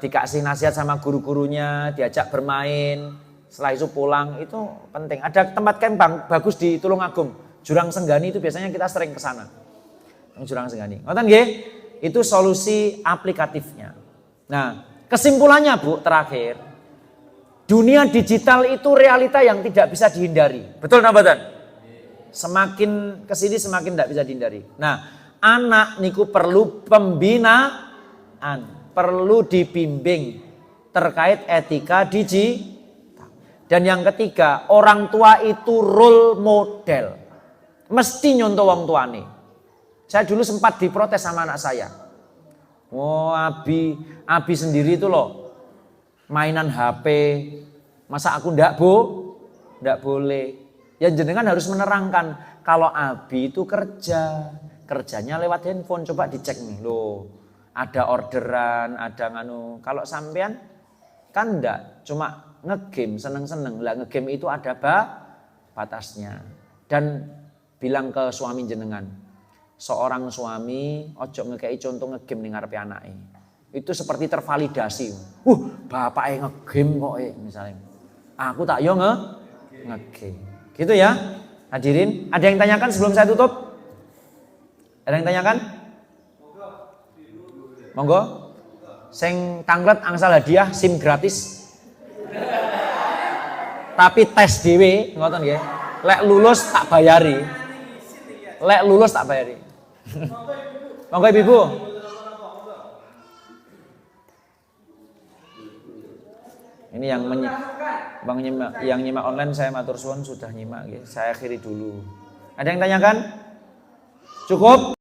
dikasih nasihat sama guru-gurunya, diajak bermain. Setelah itu pulang, itu penting. Ada tempat camping bagus di Tulungagung, Jurang Senggani itu biasanya kita sering ke sana. Jurang Senggani. Ngoten nggih? Itu solusi aplikatifnya. Nah, kesimpulannya Bu, terakhir. Dunia digital itu realita yang tidak bisa dihindari. Betul nggak betul? Semakin kesini semakin tidak bisa dihindari. Nah, anak niku perlu pembinaan, perlu dibimbing terkait etika digital. Dan yang ketiga, orang tua itu role model. Mesti nyontoh wong tuane. Saya dulu sempat diprotes sama anak saya. Oh, Abi sendiri itu loh mainan HP. Masa aku ndak boleh. Ya jenengan harus menerangkan kalau Abi itu kerjanya lewat handphone. Coba dicek nih loh. Ada orderan, ada nganu. Kalau sampean kan ndak cuma ngegame seneng-seneng. Lah ngegame itu ada batasnya. Dan bilang ke suami jenengan, seorang suami ojo ngekei contoh ngegame ning ngarepe anake. Itu seperti tervalidasi. Bapaknya ngegame kok misalnya. Aku tak yo ngegame. Gitu ya. Hadirin, ada yang tanyakan sebelum saya tutup? Ada yang tanyakan? Monggo. Sing tanglet angsal hadiah SIM gratis. Tapi tes dhewe, ngoten nggih. Lek lulus tak bayari. Monggo Ibu. Ini yang nyimak online saya matur suwun sudah nyimak nggih. Saya akhiri dulu. Ada yang tanyakan? Cukup?